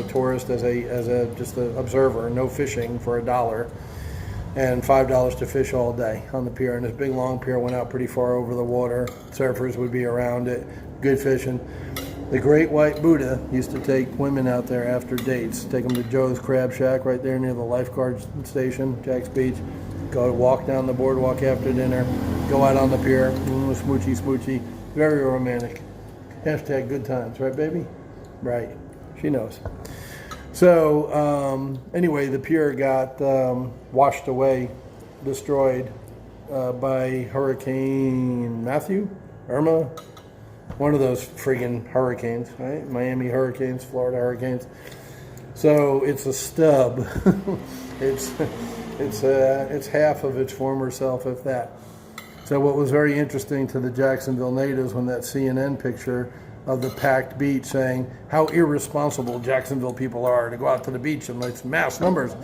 tourist, just an observer, no fishing for $1, and $5 to fish all day on the pier. And this big long pier went out pretty far over the water. Surfers would be around it, good fishing. The Great White Buddha used to take women out there after dates, take them to Joe's Crab Shack right there near the lifeguard station, Jack's Beach, go walk down the boardwalk after dinner, go out on the pier, smoochy, smoochy, very romantic. Hashtag good times, right, baby? Right, she knows. So, anyway, the pier got washed away, destroyed by Hurricane Matthew, Irma, one of those friggin' hurricanes, right? Miami hurricanes, Florida hurricanes. So it's a stub. it's half of its former self, if that. So what was very interesting to the Jacksonville natives when that CNN picture of the packed beach saying how irresponsible Jacksonville people are to go out to the beach in like mass numbers.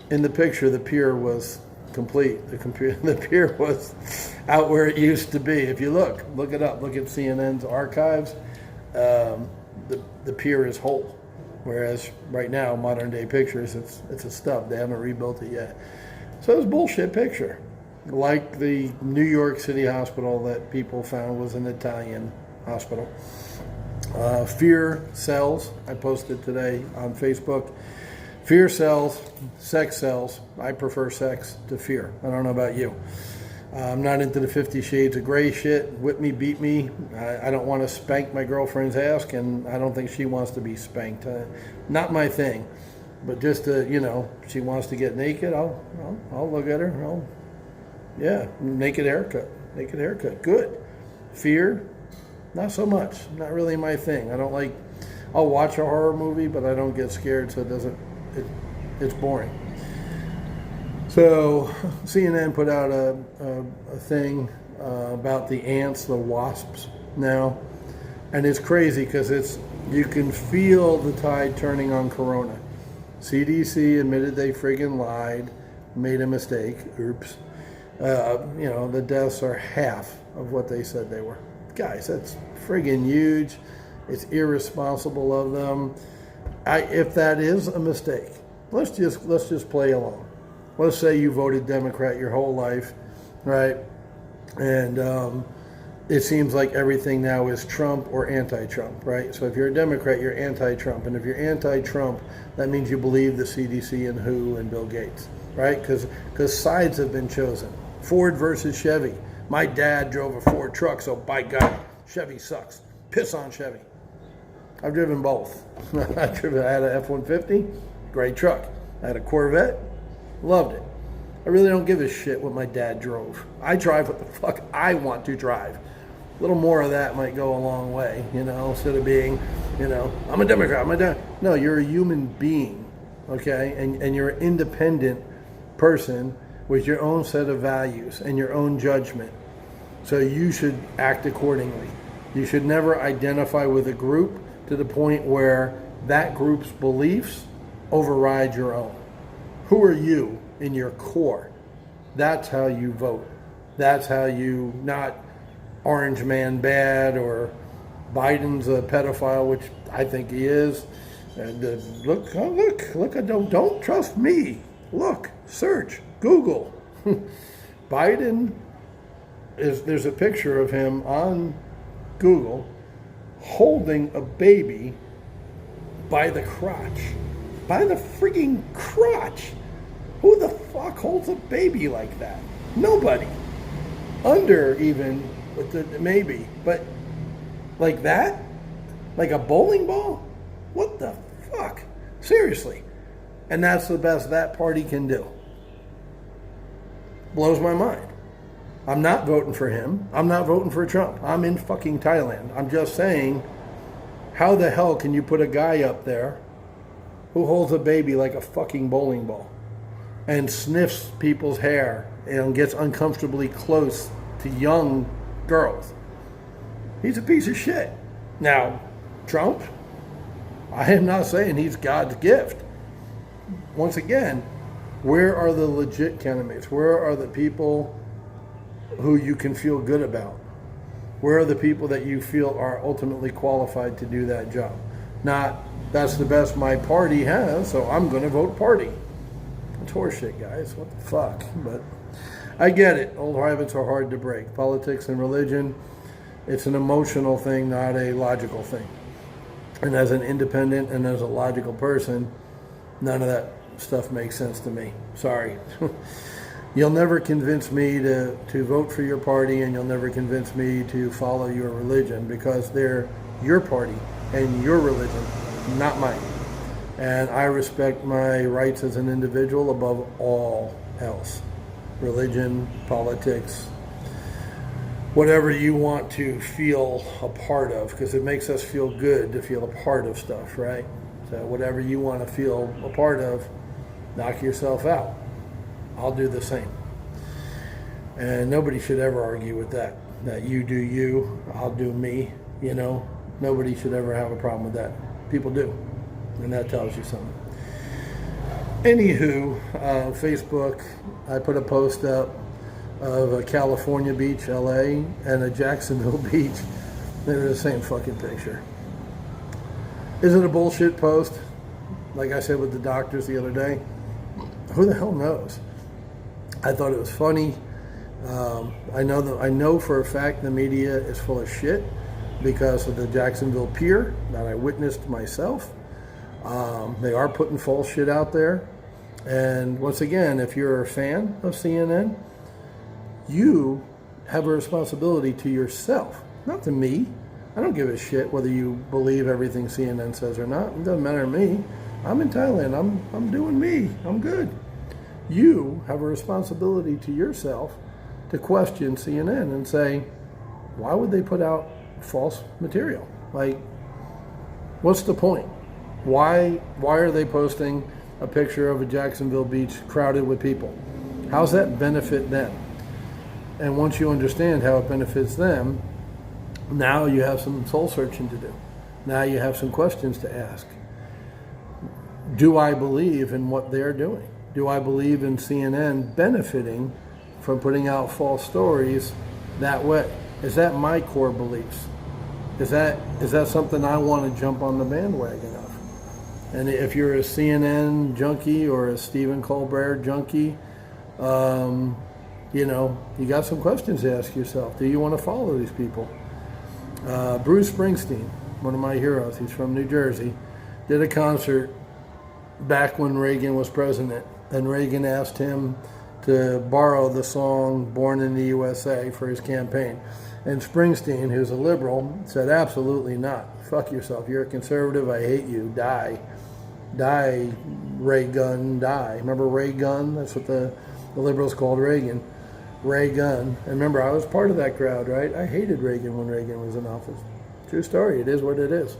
In the picture, the pier was complete. The pier was out where it used to be. If you look it up, look at CNN's archives, the pier is whole. Whereas right now, modern day pictures, it's a stub. They haven't rebuilt it yet. So it's a bullshit picture. Like the New York City hospital that people found was an Italian hospital. Fear sells. I posted today on Facebook. Fear sells, sex sells. I prefer sex to fear. I don't know about you. I'm not into the 50 Shades of Grey shit. Whip me, beat me. I don't want to spank my girlfriend's ass, and I don't think she wants to be spanked. Not my thing. But just to, she wants to get naked, I'll look at her. Naked haircut. Naked haircut. Good. Fear, not so much. Not really my thing. I'll watch a horror movie, but I don't get scared, so it's boring. So CNN put out a thing about the ants, the wasps now. And it's crazy because you can feel the tide turning on Corona. CDC admitted they friggin' lied, made a mistake. Oops. The deaths are half of what they said they were. Guys, that's friggin' huge. It's irresponsible of them. If that is a mistake, let's just play along. Let's say you voted Democrat your whole life, right? And it seems like everything now is Trump or anti-Trump, right? So if you're a Democrat, you're anti-Trump. And if you're anti-Trump, that means you believe the CDC and WHO and Bill Gates, right? Because sides have been chosen. Ford versus Chevy. My dad drove a Ford truck, so by God, Chevy sucks. Piss on Chevy. I've driven both. I had an F-150, great truck. I had a Corvette, loved it. I really don't give a shit what my dad drove. I drive what the fuck I want to drive. A little more of that might go a long way, instead of being, I'm a Democrat, I'm a Democrat. No, you're a human being, okay? And you're an independent person with your own set of values and your own judgment. So you should act accordingly. You should never identify with a group to the point where that group's beliefs override your own. Who are you in your core? That's how you vote. That's how you not orange man bad or Biden's a pedophile, which I think he is. And look, don't trust me. Look, search, Google. Biden there's a picture of him on Google holding a baby by the crotch. By the freaking crotch. Who the fuck holds a baby like that? Nobody. Under even, maybe. But like that? Like a bowling ball? What the fuck? Seriously. And that's the best that party can do. Blows my mind. I'm not voting for him. I'm not voting for Trump. I'm in fucking Thailand. I'm just saying, how the hell can you put a guy up there who holds a baby like a fucking bowling ball and sniffs people's hair and gets uncomfortably close to young girls? He's a piece of shit. Now, Trump, I am not saying he's God's gift. Once again, where are the legit candidates? Where are the people who you can feel good about? Where are the people that you feel are ultimately qualified to do that job? Not, that's the best my party has, so I'm going to vote party. It's horseshit, guys. What the fuck? But I get it. Old habits are hard to break. Politics and religion, it's an emotional thing, not a logical thing. And as an independent and as a logical person, none of that stuff makes sense to me. Sorry. You'll never convince me to vote for your party, and you'll never convince me to follow your religion, because they're your party and your religion, not mine. And I respect my rights as an individual above all else. Religion, politics, whatever you want to feel a part of, because it makes us feel good to feel a part of stuff, right? So whatever you want to feel a part of, knock yourself out. I'll do the same. And nobody should ever argue with that. That you do you, I'll do me, Nobody should ever have a problem with that. People do. And that tells you something. Anywho, Facebook, I put a post up of a California beach, LA, and a Jacksonville beach. They're the same fucking picture. Is it a bullshit post? Like I said with the doctors the other day, who the hell knows? I thought it was funny. I know for a fact the media is full of shit because of the Jacksonville pier that I witnessed myself. They are putting false shit out there. And once again, if you're a fan of CNN, you have a responsibility to yourself, not to me. I don't give a shit whether you believe everything CNN says or not. It doesn't matter to me. I'm in Thailand. I'm doing me. I'm good. You have a responsibility to yourself to question CNN and say, why would they put out false material? Like, what's the point? Why are they posting a picture of a Jacksonville beach crowded with people? How's that benefit them? And once you understand how it benefits them, now you have some soul searching to do. Now you have some questions to ask. Do I believe in what they're doing? Do I believe in CNN benefiting from putting out false stories that way? Is that my core beliefs? Is that something I want to jump on the bandwagon of? And if you're a CNN junkie or a Stephen Colbert junkie, you know, you got some questions to ask yourself. Do you want to follow these people? Bruce Springsteen, one of my heroes, he's from New Jersey, did a concert back when Reagan was president. And Reagan asked him to borrow the song Born in the USA for his campaign. And Springsteen, who's a liberal, said, absolutely not. Fuck yourself. You're a conservative. I hate you. Die. Die, Ray Gun, die. Remember Ray Gun? That's what the liberals called Reagan. Ray Gun. And remember, I was part of that crowd, right? I hated Reagan when Reagan was in office. True story. It is what it is.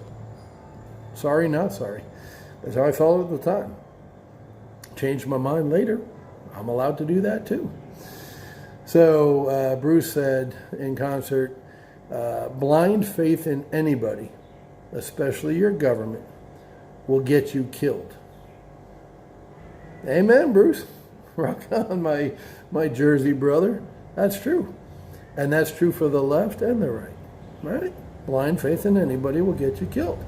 Sorry, not sorry. That's how I felt at the time. Changed my mind later. I'm allowed to do that too. So Bruce said in concert, blind faith in anybody, especially your government, will get you killed. Amen, Bruce. Rock on, my Jersey brother. That's true. And that's true for the left and the right. Right? Blind faith in anybody will get you killed.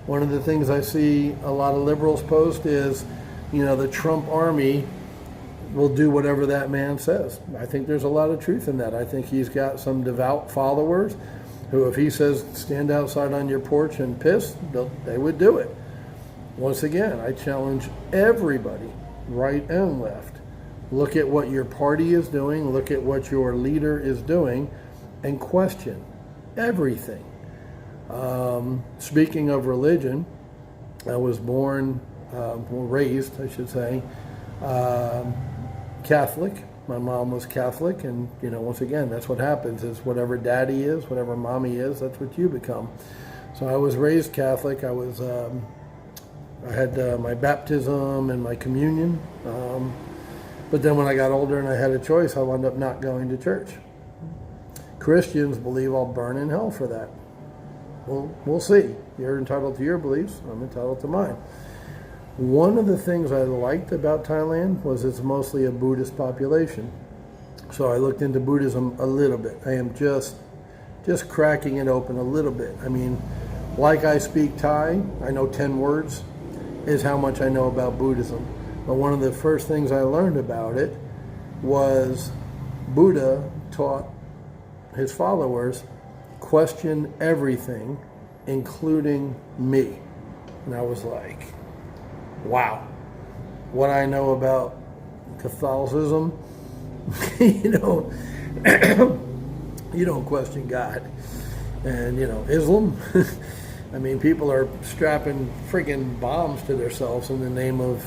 One of the things I see a lot of liberals post is, you know, the Trump army will do whatever that man says. I think there's a lot of truth in that. I think he's got some devout followers who, if he says stand outside on your porch and piss, they would do it. Once again, I challenge everybody, right and left. Look at what your party is doing, look at what your leader is doing, and question everything. Speaking of religion, I was raised, I should say, Catholic. My mom was Catholic, and you know, once again, that's what happens. Is whatever daddy is, whatever mommy is, that's what you become. So I was raised Catholic. I had my baptism and my communion, but then when I got older and I had a choice, I wound up not going to church. Christians believe I'll burn in hell for that. Well, we'll see. You're entitled to your beliefs. I'm entitled to mine. One of the things I liked about Thailand was it's mostly a Buddhist population. So I looked into Buddhism a little bit. I am just cracking it open a little bit. I mean, like I speak Thai, I know 10 words, is how much I know about Buddhism. But one of the first things I learned about it was Buddha taught his followers, question everything, including me. And I was like, wow, what I know about Catholicism, you don't question God. And, Islam, I mean, people are strapping freaking bombs to themselves in the name of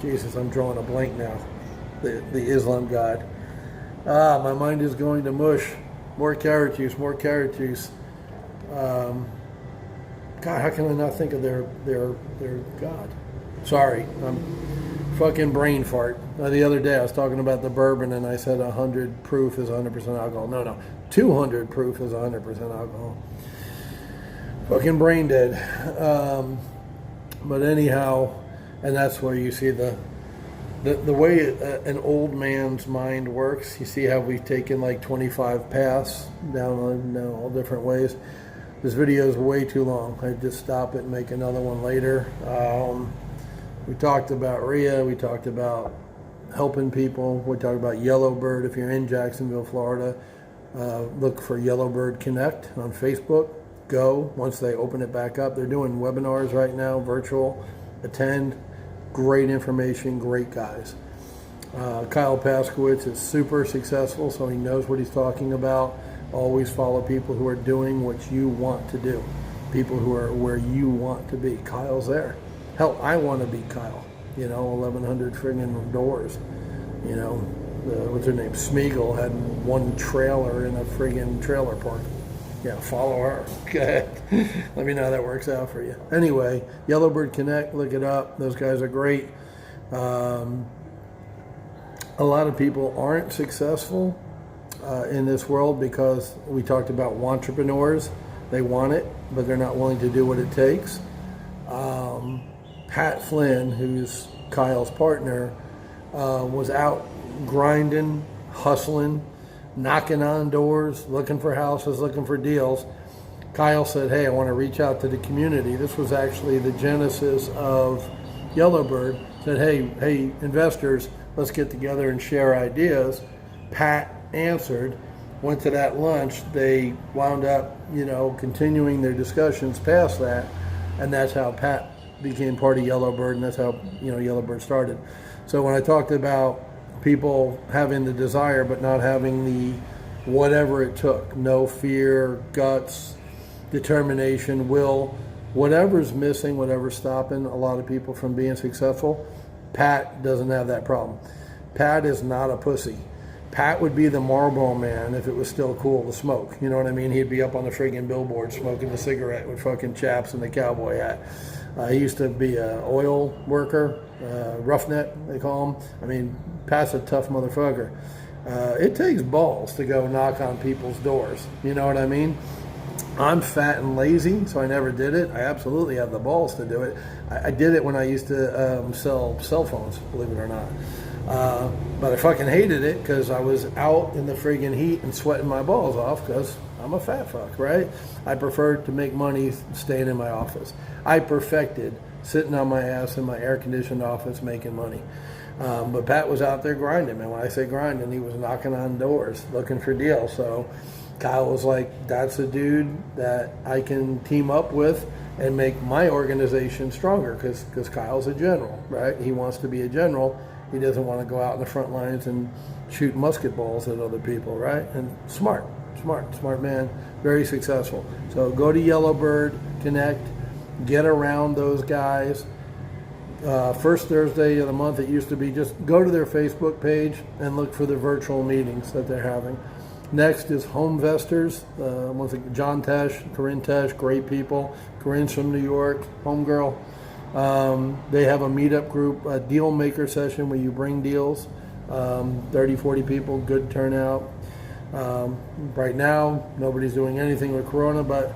Jesus, I'm drawing a blank now, the Islam God. My mind is going to mush. More carrot juice. God, how can I not think of their God? Sorry, I'm fucking brain fart. The other day I was talking about the bourbon and I said 100 proof is 100% alcohol. No, 200 proof is 100% alcohol. Fucking brain dead. But anyhow, and that's where you see the way an old man's mind works. You see how we've taken like 25 paths down all different ways. This video is way too long. I just stop it and make another one later. We talked about RIA. We talked about helping people. We talked about Yellowbird. If you're in Jacksonville, Florida, look for Yellowbird Connect on Facebook. Go. Once they open it back up, they're doing webinars right now, virtual. Attend. Great information, great guys. Kyle Paskowitz is super successful, so he knows what he's talking about. Always follow people who are doing what you want to do. People who are where you want to be. Kyle's there. Hell, I want to be Kyle. 1,100 friggin' doors. What's her name? Smeagol had one trailer in a friggin' trailer park. Yeah, follow her. Okay. Let me know how that works out for you. Anyway, Yellowbird Connect, look it up. Those guys are great. a lot of people aren't successful in this world because we talked about entrepreneurs. They want it, but they're not willing to do what it takes. Pat Flynn, who's Kyle's partner, was out grinding, hustling, knocking on doors, looking for houses, looking for deals. Kyle said, hey, I want to reach out to the community. This was actually the genesis of Yellowbird. Said, hey, investors, let's get together and share ideas. Pat answered, went to that lunch. They wound up, continuing their discussions past that. And that's how Pat became part of Yellowbird, and that's how, Yellowbird started. So when I talked about people having the desire but not having the whatever it took, no fear, guts, determination, will, whatever's missing, whatever's stopping a lot of people from being successful, Pat doesn't have that problem. Pat is not a pussy. Pat would be the Marlboro Man if it was still cool to smoke. You know what I mean? He'd be up on the friggin' billboard smoking a cigarette with fucking chaps and the cowboy hat. He used to be an oil worker, roughneck, they call him. I mean, Pat's a tough motherfucker. It takes balls to go knock on people's doors. You know what I mean? I'm fat and lazy, so I never did it. I absolutely have the balls to do it. I did it when I used to sell cell phones, believe it or not. But I fucking hated it because I was out in the friggin' heat and sweating my balls off because I'm a fat fuck, right? I preferred to make money staying in my office. I perfected sitting on my ass in my air-conditioned office making money. But Pat was out there grinding, and when I say grinding, he was knocking on doors looking for deals. So Kyle was like, that's a dude that I can team up with and make my organization stronger because Kyle's a general, right? He wants to be a general. He doesn't want to go out in the front lines and shoot musket balls at other people, right? And smart man, very successful. So go to Yellowbird, connect, get around those guys. First Thursday of the month, it used to be, just go to their Facebook page and look for the virtual meetings that they're having. Next is Homevestors. Once again, John Tesh, Corinne Tesh, great people. Corinne's from New York, homegirl. They have a meetup group, a deal maker session where you bring deals. 30, 40 people, good turnout. Right now, nobody's doing anything with Corona, but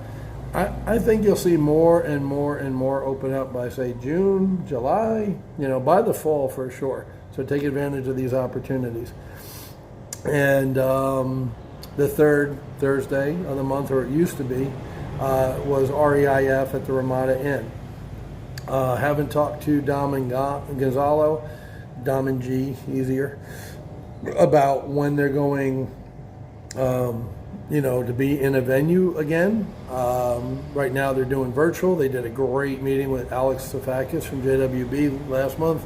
I think you'll see more and more and more open up by, say, June, July, by the fall for sure. So take advantage of these opportunities. And the third Thursday of the month, or it used to be, was REIF at the Ramada Inn. Haven't talked to Dom and Gonzalo, Dom and G, easier, about when they're going, to be in a venue again. Right now they're doing virtual. They did a great meeting with Alex Safakis from JWB last month.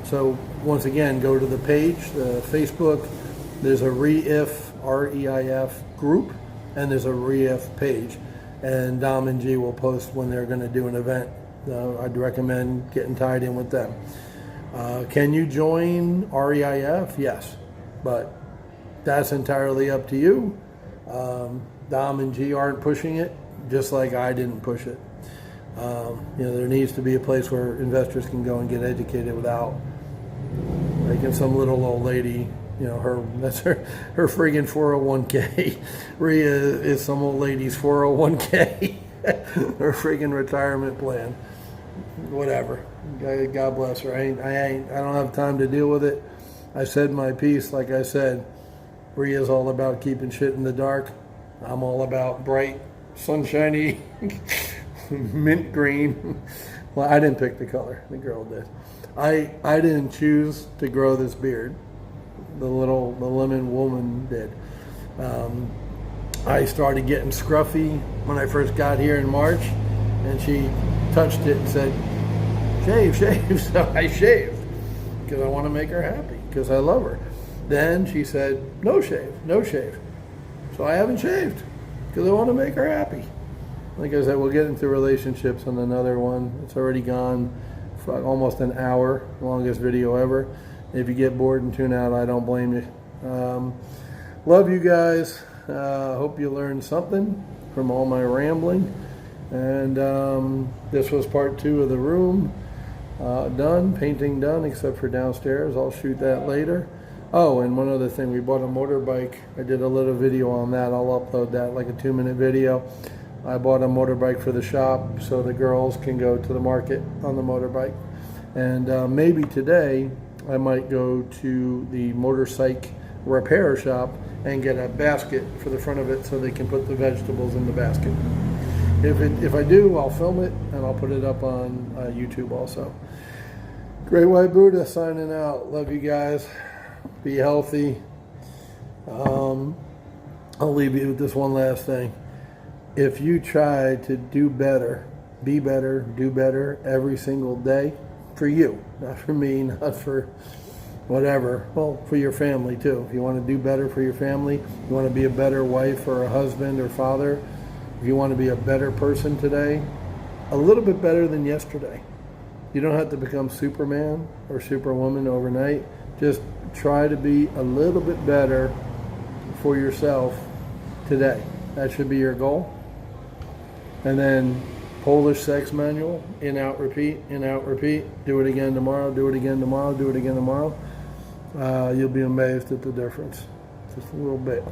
So once again, go to the page, the Facebook. There's a REIF, R-E-I-F group, and there's a REIF page. And Dom and G will post when they're going to do an event. I'd recommend getting tied in with them. Can you join REIF? Yes, but that's entirely up to you. Dom and G aren't pushing it, just like I didn't push it. There needs to be a place where investors can go and get educated without making some little old lady, that's her friggin' 401k. Rhea is some old lady's 401k, her friggin' retirement plan. Whatever. God bless her. I don't have time to deal with it. I said my piece, like I said. Rhea's all about keeping shit in the dark. I'm all about bright, sunshiny, mint green. Well, I didn't pick the color. The girl did. I didn't choose to grow this beard. The lemon woman did. I started getting scruffy when I first got here in March, and she touched it and said, shave. So I shaved because I want to make her happy, because I love her. Then she said, no shave. So I haven't shaved because I want to make her happy. Like I said, we'll get into relationships on another one. It's already gone for almost an hour, longest video ever. If you get bored and tune out, I don't blame you. Love you guys. Hope you learned something from all my rambling. And this was part 2 of The Room. done, painting done, except for downstairs. I'll shoot that later. Oh, and one other thing, we bought a motorbike. I did a little video on that. I'll upload that, like a 2-minute video. I bought a motorbike for the shop so the girls can go to the market on the motorbike. And maybe today I might go to the motorcycle repair shop and get a basket for the front of it so they can put the vegetables in the basket. If I do, I'll film it and I'll put it up on YouTube also. Great White Buddha signing out. Love you guys. Be healthy. I'll leave you with this one last thing. If you try to do better, be better, do better every single day, for you, not for me, not for whatever, well, for your family too. If you want to do better for your family, you want to be a better wife or a husband or father, if you want to be a better person today, a little bit better than yesterday. You don't have to become Superman or Superwoman overnight. Just try to be a little bit better for yourself today. That should be your goal. And then Polish sex manual, in, out, repeat, in, out, repeat. Do it again tomorrow, do it again tomorrow, do it again tomorrow. You'll be amazed at the difference. Just a little bit.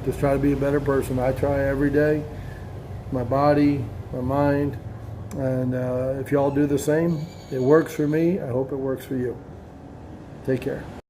Just try to be a better person. I try every day. My body, my mind. And if y'all do the same, it works for me. I hope it works for you. Take care.